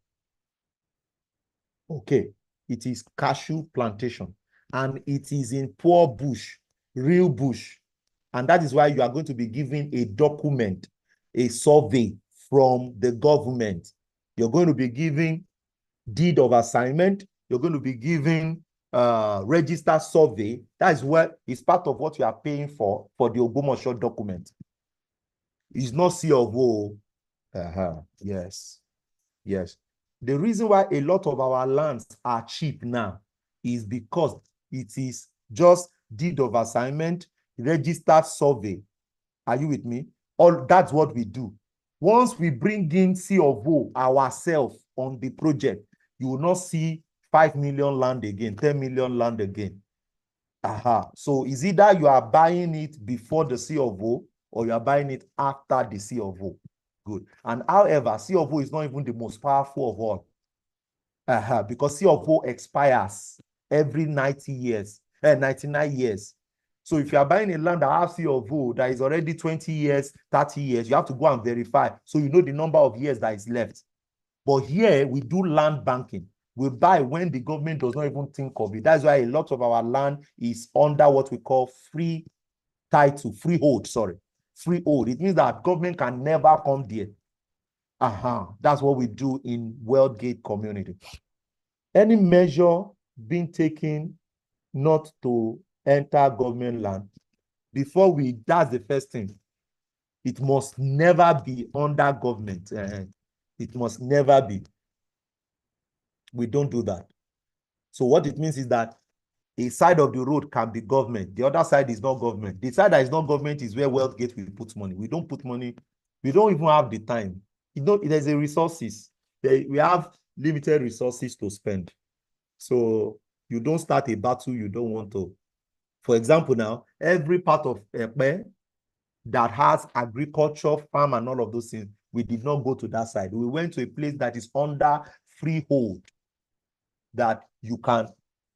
Okay, it is cashew plantation. And it is in poor bush, real bush. And that is why you are going to be given a document, a survey from the government. You're going to be given deed of assignment. You're going to be given register survey. That is what is part of what you are paying for the Ogbomoso document. It's not C of O. Yes. Yes. The reason why a lot of our lands are cheap now is because it is just deed of assignment, registered survey. Are you with me? All that's what we do. Once we bring in C of O ourselves on the project, you will not see 5 million land again, 10 million land again. So it's either you are buying it before the C of O or you are buying it after the C of O. Good. And however, C of O is not even the most powerful of all. Because C of O expires every 90 years, 99 years. So if you are buying a land that has C of O that is already 20 years, 30 years, you have to go and verify so you know the number of years that is left. But here we do land banking. We buy when the government does not even think of it. That's why a lot of our land is under what we call free title, freehold, sorry. Freehold. It means that government can never come there. That's what we do in Worldgate community. Any measure being taken not to enter government land, before that's the first thing. It must never be under government. It must never be. We don't do that. So what it means is that a side of the road can be government. The other side is not government. The side that is not government is where Worldgate will put money. We don't put money. We don't even have the time. There's a resources. We have limited resources to spend. So you don't start a battle you don't want to. For example, now, every part of Epe that has agriculture, farm, and all of those things, we did not go to that side. We went to a place that is under freehold, that you can,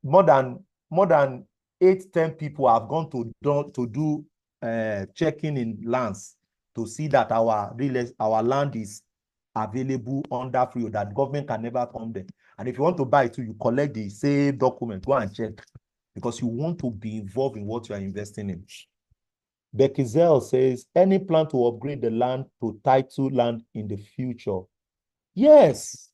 more than 8-10 people have gone to do checking in lands to see that our land is available under freehold, that government can never come there. And if you want to buy it too, you collect the same document, go and check, because you want to be involved in what you are investing in. Becky Zell says, any plan to upgrade the land to title land in the future? Yes.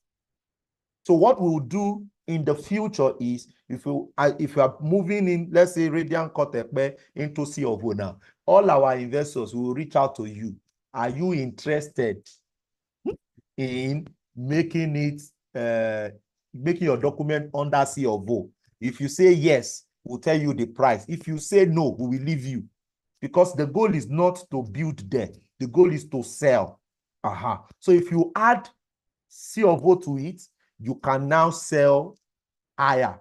So what we'll do in the future is, if you are moving in, let's say Radiant Court Epe into C of O now, all our investors will reach out to you. Are you interested in making your document under C of O? If you say yes, we'll tell you the price. If you say no, we will leave you. Because the goal is not to build there. The goal is to sell. So if you add C of O to it, you can now sell higher.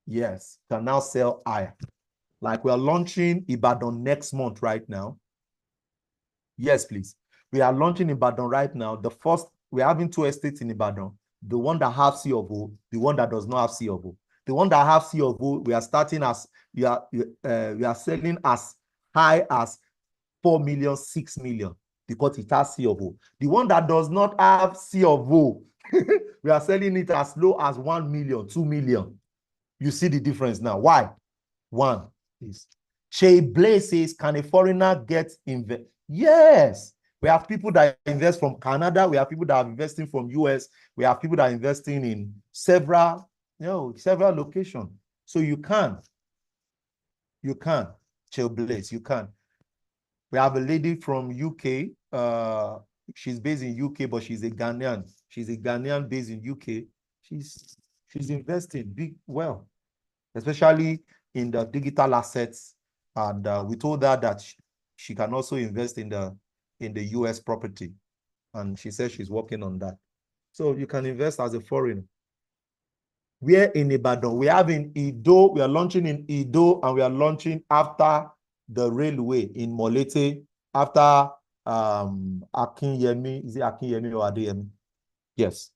Yes, you can now sell higher. Like we are launching Ibadan next month right now. Yes, please. We are launching Ibadan right now. We're having 2 estates in Ibadan. The one that has C of O, the one that does not have C of O. The one that has C of O, we are starting as, we are selling as high as 4 million, 6 million, because it has C of O. The one that does not have C of O, we are selling it as low as 1 million, 2 million. You see the difference now. Why? One is Che Blaze says, can a foreigner get invest? Yes. We have people that invest from Canada. We have people that are investing from US. We have people that are investing in several locations. So you can. Che Blaze, you can. We have a lady from UK. She's based in UK, but she's a Ghanaian. She's a Ghanaian based in UK. She's investing well, especially in the digital assets. And we told her that she can also invest in the US property. And she said she's working on that. So you can invest as a foreigner. We're in Ibadan. We have in Ido. We are launching in Ido, and we are launching after the railway in Molete after Akinyemi. Is it Akinyemi or Adeyemi? Yes.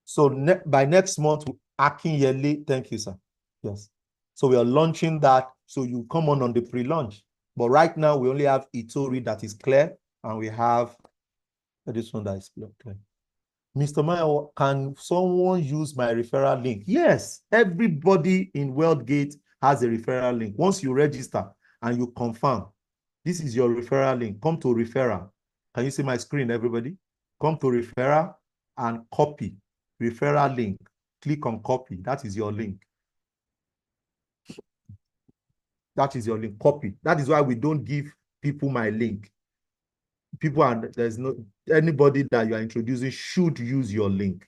So by next month, Akinyele, thank you, sir. Yes. So we are launching that. So you come on the pre-launch. But right now, we only have Itori that is clear, and we have this one that is clear. Mr. Maya, can someone use my referral link? Yes, everybody in Worldgate has a referral link. Once you register and you confirm, this is your referral link. Come to referral. Can you see my screen, everybody? Come to referral and copy. Referral link. Click on copy. That is your link. That is your link. Copy. That is why we don't give people my link. People, and there's no anybody that you are introducing should use your link.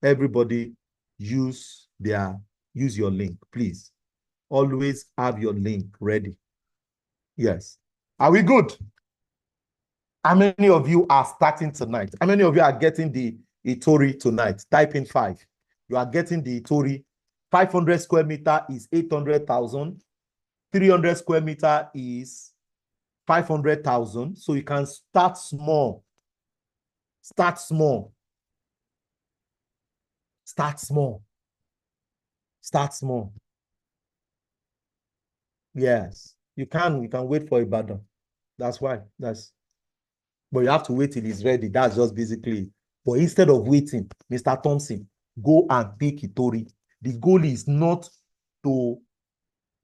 Everybody use your link, please. Always have your link ready. Yes. Are we good? How many of you are starting tonight? How many of you are getting the Itori tonight? Type in 5. You are getting the Itori. 500 square meter is 800,000. 300 square meter is 500,000. So you can start small. Start small. Start small. Start small. Yes. You can wait for Ibadan. That's why. But you have to wait till it's ready. That's just basically it. But instead of waiting, Mr. Thompson, go and pick Itori. The goal is not to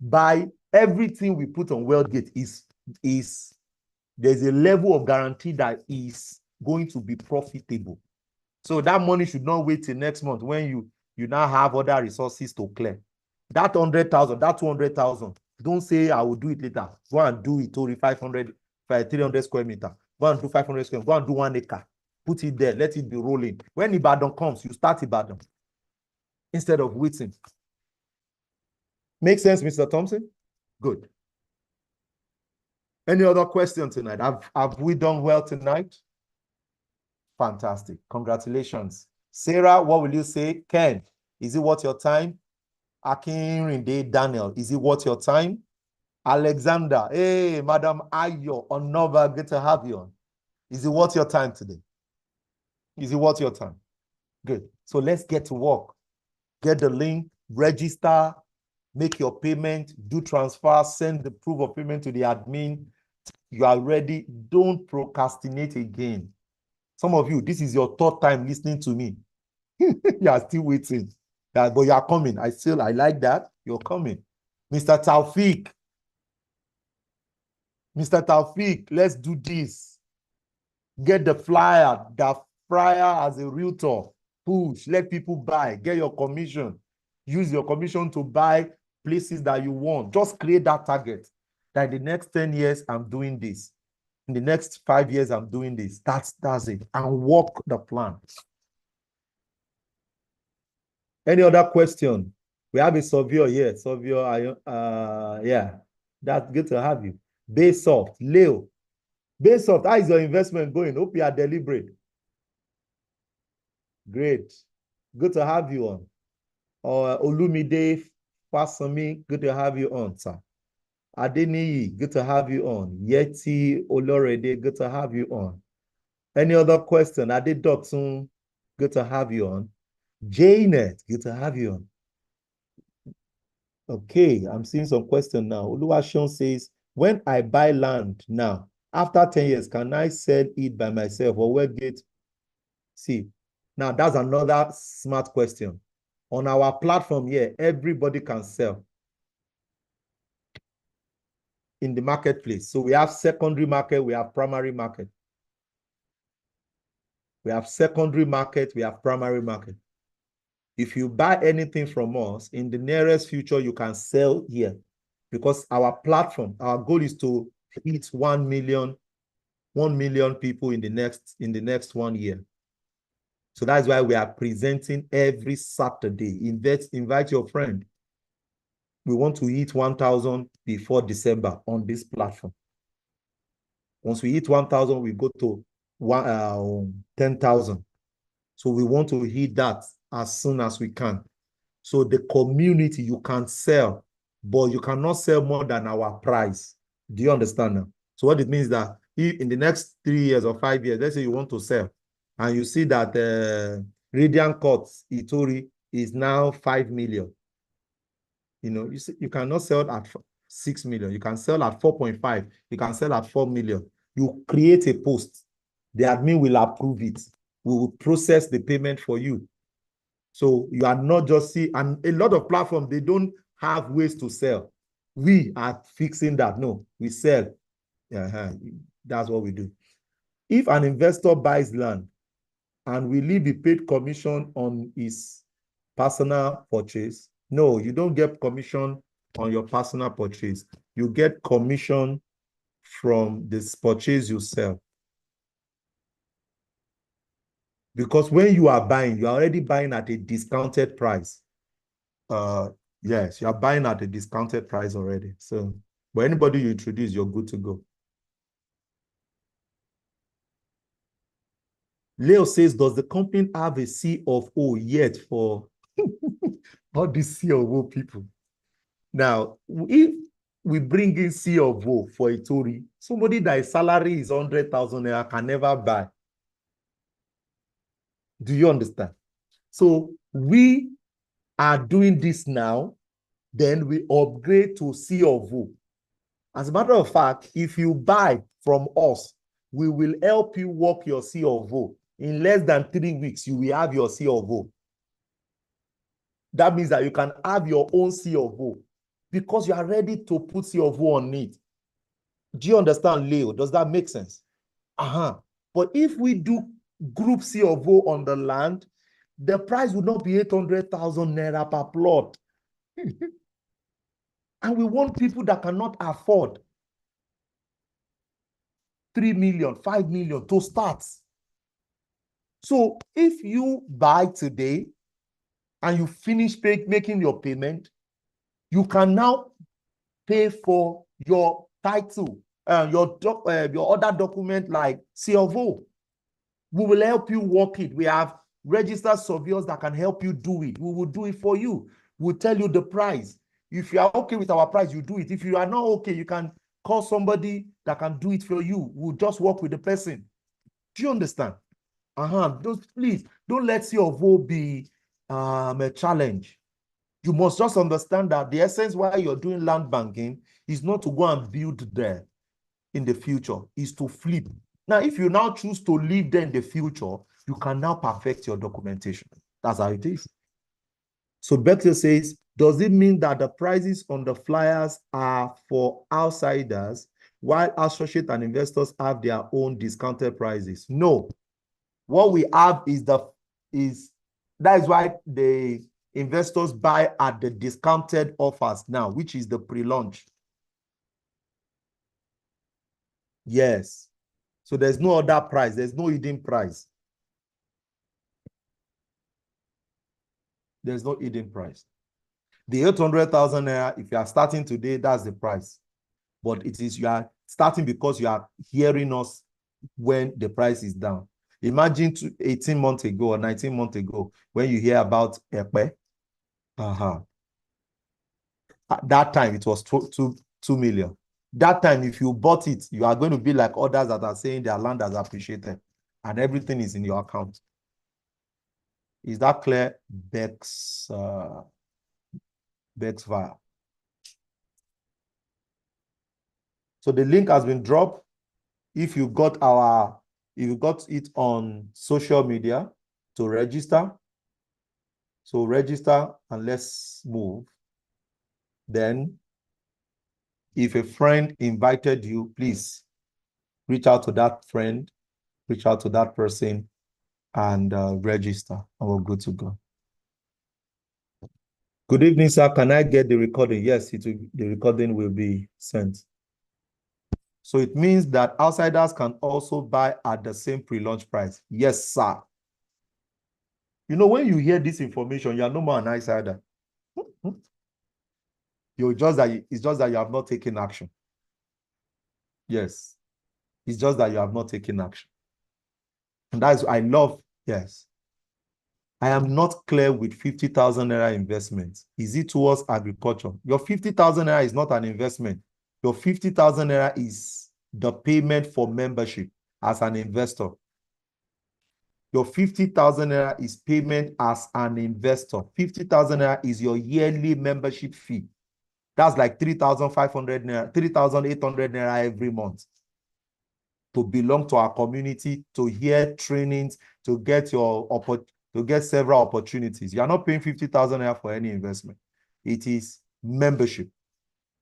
buy everything we put on Worldgate is there's a level of guarantee that is going to be profitable. So that money should not wait till next month when you now have other resources to clear. That 100,000, that 200,000, don't say I will do it later. Go and do Itori 300 square meter. Go and do 500 square meter. Go and do 1 acre. Put it there. Let it be rolling. When Ibadan comes, you start Ibadan instead of waiting. Make sense, Mr. Thompson? Good. Any other question tonight? Have we done well tonight? Fantastic. Congratulations. Sarah, what will you say? Ken, is it worth your time? Akinrinde Daniel, is it worth your time? Alexander, hey, Madam Ayo, Onova, good to have you on. Is it worth your time today? Is it worth your time? Good. So let's get to work. Get the link, register, make your payment, do transfer, send the proof of payment to the admin. You are ready. Don't procrastinate again. Some of you, this is your third time listening to me. You are still waiting. Yeah, but you are coming. I like that. You're coming. Mr. Taufik. Mr. Taufik, let's do this. Get the flyer. The flyer as a realtor. Push. Let people buy. Get your commission. Use your commission to buy places that you want. Just create that target. That in the next 10 years, I'm doing this. In the next 5 years, I'm doing this. That's it. And walk the plan. Any other question? We have a surveyor here. Surveyor, yeah. That's good to have you. Baysoft, Leo. Baysoft, how is your investment going? Hope you are deliberate. Great. Good to have you on. Olumide Fasami, good to have you on, sir. Adeniyi, good to have you on. Yeti Olorede, good to have you on. Any other question? Ade Dotsun, good to have you on. Janet, good to have you on. Okay, I'm seeing some question now. Oluwaseun says, when I buy land now, after 10 years, can I sell it by myself or Worldgate? See, now that's another smart question. On our platform here, everybody can sell in the marketplace. So we have secondary market, we have primary market. We have secondary market, we have primary market. If you buy anything from us, in the nearest future, you can sell here because our platform, our goal is to hit 1 million people in the next 1 year. So that's why we are presenting every Saturday. Invite your friend. We want to hit 1,000 before December on this platform. Once we hit 1,000, we go to 10,000. So we want to hit that as soon as we can. So the community, you can sell. but you cannot sell more than our price. Do you understand now? So what it means that if in the next 3 years or 5 years, let's say you want to sell, and you see that Radiant Courts Itori is now 5 million. You know, you cannot sell at 6 million. You can sell at 4.5. You can sell at 4 million. You create a post. The admin will approve it. We will process the payment for you. So you are not just see, and a lot of platforms, they don't have ways to sell. We are fixing that. No, we sell. That's what we do. If an investor buys land and will he be paid commission on his personal purchase? No, you don't get commission on your personal purchase. You get commission from this purchase you sell. Because when you are buying, you are already buying at a discounted price. Yes, you are buying at a discounted price already. So, but anybody you introduce, you're good to go. Leo says, does the company have a CFO yet for all these CFO people? Now, if we bring in CFO for a Tory, somebody that salary is 100,000 naira can never buy. Do you understand? So we are doing this now, then we upgrade to CFO. As a matter of fact, if you buy from us, we will help you work your CFO. In less than 3 weeks, you will have your CFO. That means that you can have your own CFO because you are ready to put CFO on it. Do you understand, Leo? Does that make sense? But if we do group CFO on the land, the price would not be 800,000 naira per plot. And we want people that cannot afford 3 million, 5 million to start. So if you buy today and you finish making your payment, you can now pay for your title, your other document like CFO. We will help you work it. We have registered surveyors that can help you do it. We will do it for you. We'll tell you the price. If you are okay with our price, you do it. If you are not okay, you can call somebody that can do it for you. We'll just work with the person. Do you understand? Please, don't let CFO be a challenge. You must just understand that the essence why you're doing land banking is not to go and build there in the future, is to flip. Now, if you now choose to live there in the future, you can now perfect your documentation. That's how it is. So Bethel says, does it mean that the prices on the flyers are for outsiders while associates and investors have their own discounted prices? No. What we have that is why the investors buy at the discounted offers now, which is the pre-launch. Yes. So there's no other price. There's no hidden price. There's no hidden price. The 800,000 naira, if you are starting today, that's the price. But it is, you are starting because you are hearing us when the price is down. Imagine 18 months ago or 19 months ago, when you hear about Epe. At that time, it was 2 million. That time, if you bought it, you are going to be like others that are saying their land has appreciated and everything is in your account. Is that clear, Bex via? So the link has been dropped. If you got it on social media to register, so register and let's move. Then, if a friend invited you, please reach out to that friend, reach out to that person, and register, and we're good to go. Good evening, sir. Can I get the recording? Yes, the recording will be sent. So it means that outsiders can also buy at the same pre-launch price. Yes, sir. You know, when you hear this information, you are no more an outsider. It's just that you have not taken action. Yes. It's just that you have not taken action. And that's, I love I am not clear with 50,000 naira investment. Is it towards agriculture? Your 50,000 naira is not an investment. Your 50,000 naira is the payment for membership as an investor. Your 50,000 naira is payment as an investor. 50,000 naira is your yearly membership fee. That's like 3,500 naira, 3,800 naira every month to belong to our community, to hear trainings, to get several opportunities. You are not paying 50,000 naira for any investment. It is membership.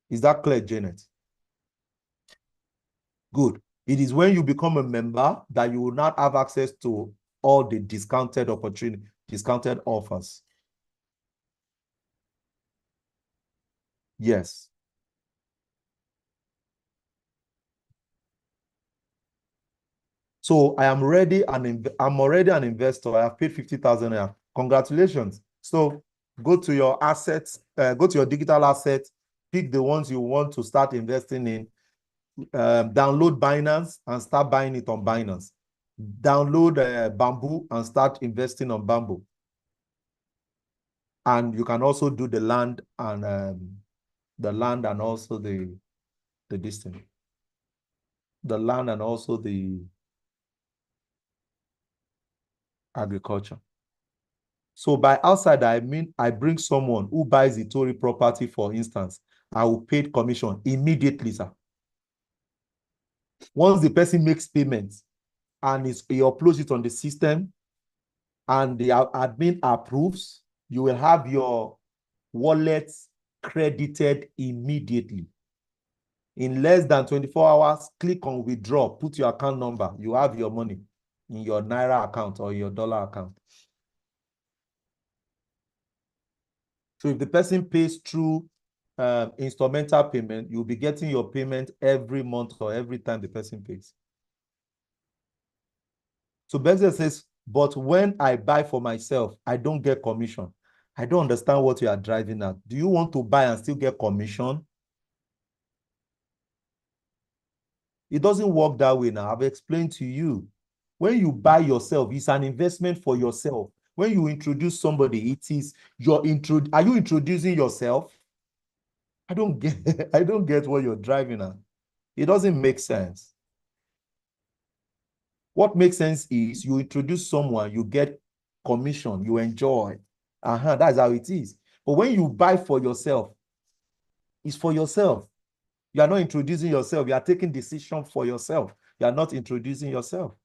Is that clear, Janet? Good. It is when you become a member that you will not have access to all the discounted opportunity, discounted offers. Yes. So I'm already an investor. I have paid 50,000 naira. Congratulations. So go to your assets, go to your digital assets, pick the ones you want to start investing in. Download Binance and start buying it on Binance. Download Bamboo and start investing on Bamboo. And you can also do the land and also the distance. The land and also the agriculture. So by outside, I mean I bring someone who buys the Tory property, for instance. I will pay commission immediately, sir. Once the person makes payments and he uploads it on the system and the admin approves, you will have your wallet credited immediately. In less than 24 hours, click on withdraw, put your account number. You have your money in your Naira account or your dollar account. So if the person pays through instrumental payment, you'll be getting your payment every month or every time the person pays. So Bexel says, but when I buy for myself, I don't get commission. I don't understand what you are driving at. Do you want to buy and still get commission? It doesn't work that way now. I've explained to you. When you buy yourself, it's an investment for yourself. When you introduce somebody, it is your intro. Are you introducing yourself? I don't get what you're driving at. It doesn't make sense. What makes sense is you introduce someone, you get commission, you enjoy. That's how it is. But when you buy for yourself, it's for yourself. You are not introducing yourself. You are taking decision for yourself. You are not introducing yourself.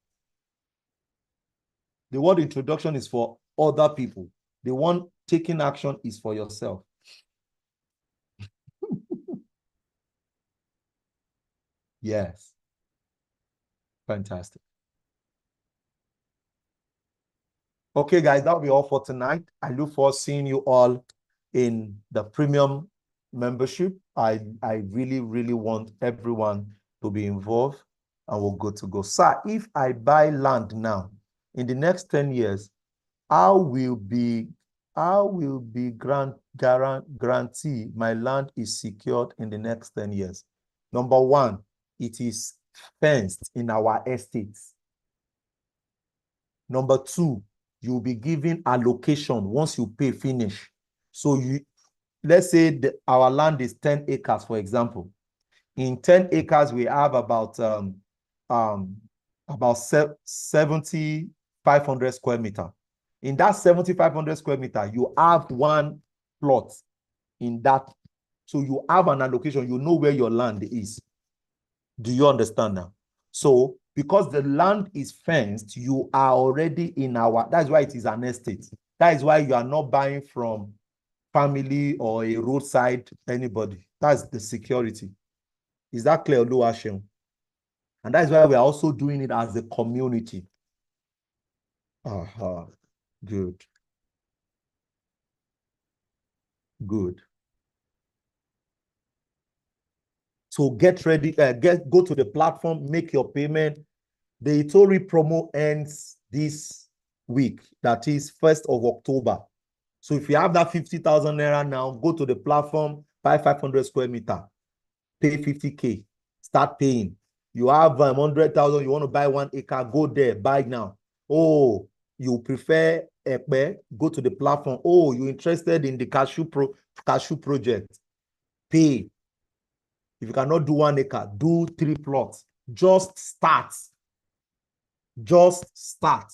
The word introduction is for other people. The one taking action is for yourself. Yes. Fantastic. Okay, guys, that'll be all for tonight. I look forward to seeing you all in the premium membership. I really, really want everyone to be involved and we're good to go. Sir, if I buy land now, in the next 10 years, I will be guarantee my land is secured in the next 10 years. Number one, it is fenced in our estates. Number two, you'll be given allocation once you pay finish. So let's say our land is 10 acres, for example. In 10 acres, we have about 7,500 square meter. In that 7,500 square meter, you have one plot in that. So you have an allocation, you know where your land is. Do you understand now? So because the land is fenced, you are already in that's why it is an estate. That is why you are not buying from family or a roadside anybody. That's the security. Is that clear, Oluwaseun? And that is why we are also doing it as a community. Good. Good. So get ready, go to the platform, make your payment. The Itori promo ends this week, that is 1st of October. So if you have that 50,000 naira now, go to the platform, buy 500 square meter, pay 50K, start paying. You have 100,000, you want to buy 1 acre, go there, buy now. Oh, you prefer Ekpe, go to the platform. Oh, you're interested in the cashew project. Pay. If you cannot do 1 acre, do 3 plots. Just start. Just start.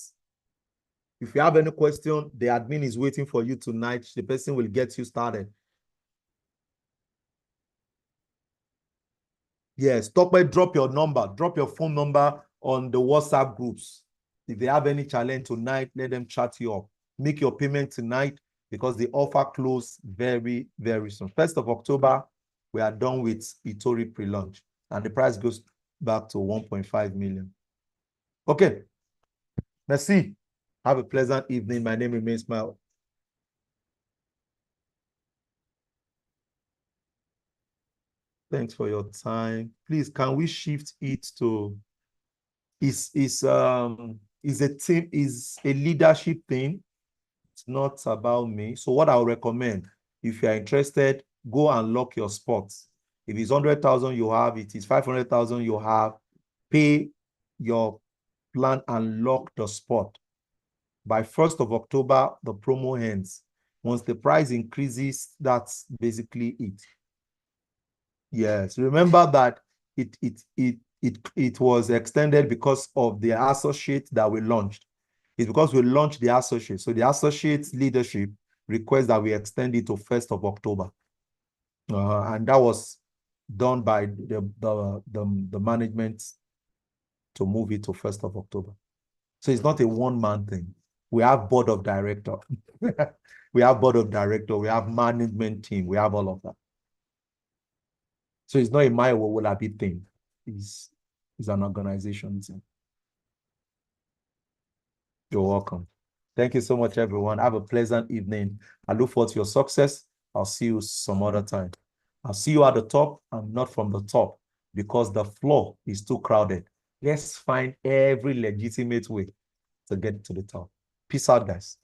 If you have any question, the admin is waiting for you tonight. The person will get you started. Yes, drop your number, drop your phone number on the WhatsApp groups. If they have any challenge tonight, let them chat you up. Make your payment tonight because the offer closes very, very soon. 1st of October, we are done with Itori pre-launch and the price goes back to 1.5 million. Okay. Merci. Have a pleasant evening. My name remains Smile. Thanks for your time. Please, can we shift it to is a team, is a leadership thing. It's not about me. So what I'll recommend, if you're interested, go and lock your spots. If it's 100,000 you have, it is 500,000 you have, pay your plan and lock the spot. By 1st of October, the promo ends. Once the price increases, that's basically it. Yes, remember that it was extended because of the associate that we launched. It's because we launched the associate. So the associate leadership requests that we extend it to 1st of October. And that was done by the management to move it to 1st of October. So it's not a one-man thing. We have board of director. We have board of director. We have management team. We have all of that. So it's not a my will I be thing. It's an organization thing. You're welcome. Thank you so much, everyone. Have a pleasant evening. I look forward to your success. I'll see you some other time. I'll see you at the top and not from the top because the floor is too crowded. Let's find every legitimate way to get to the top. Peace out, guys.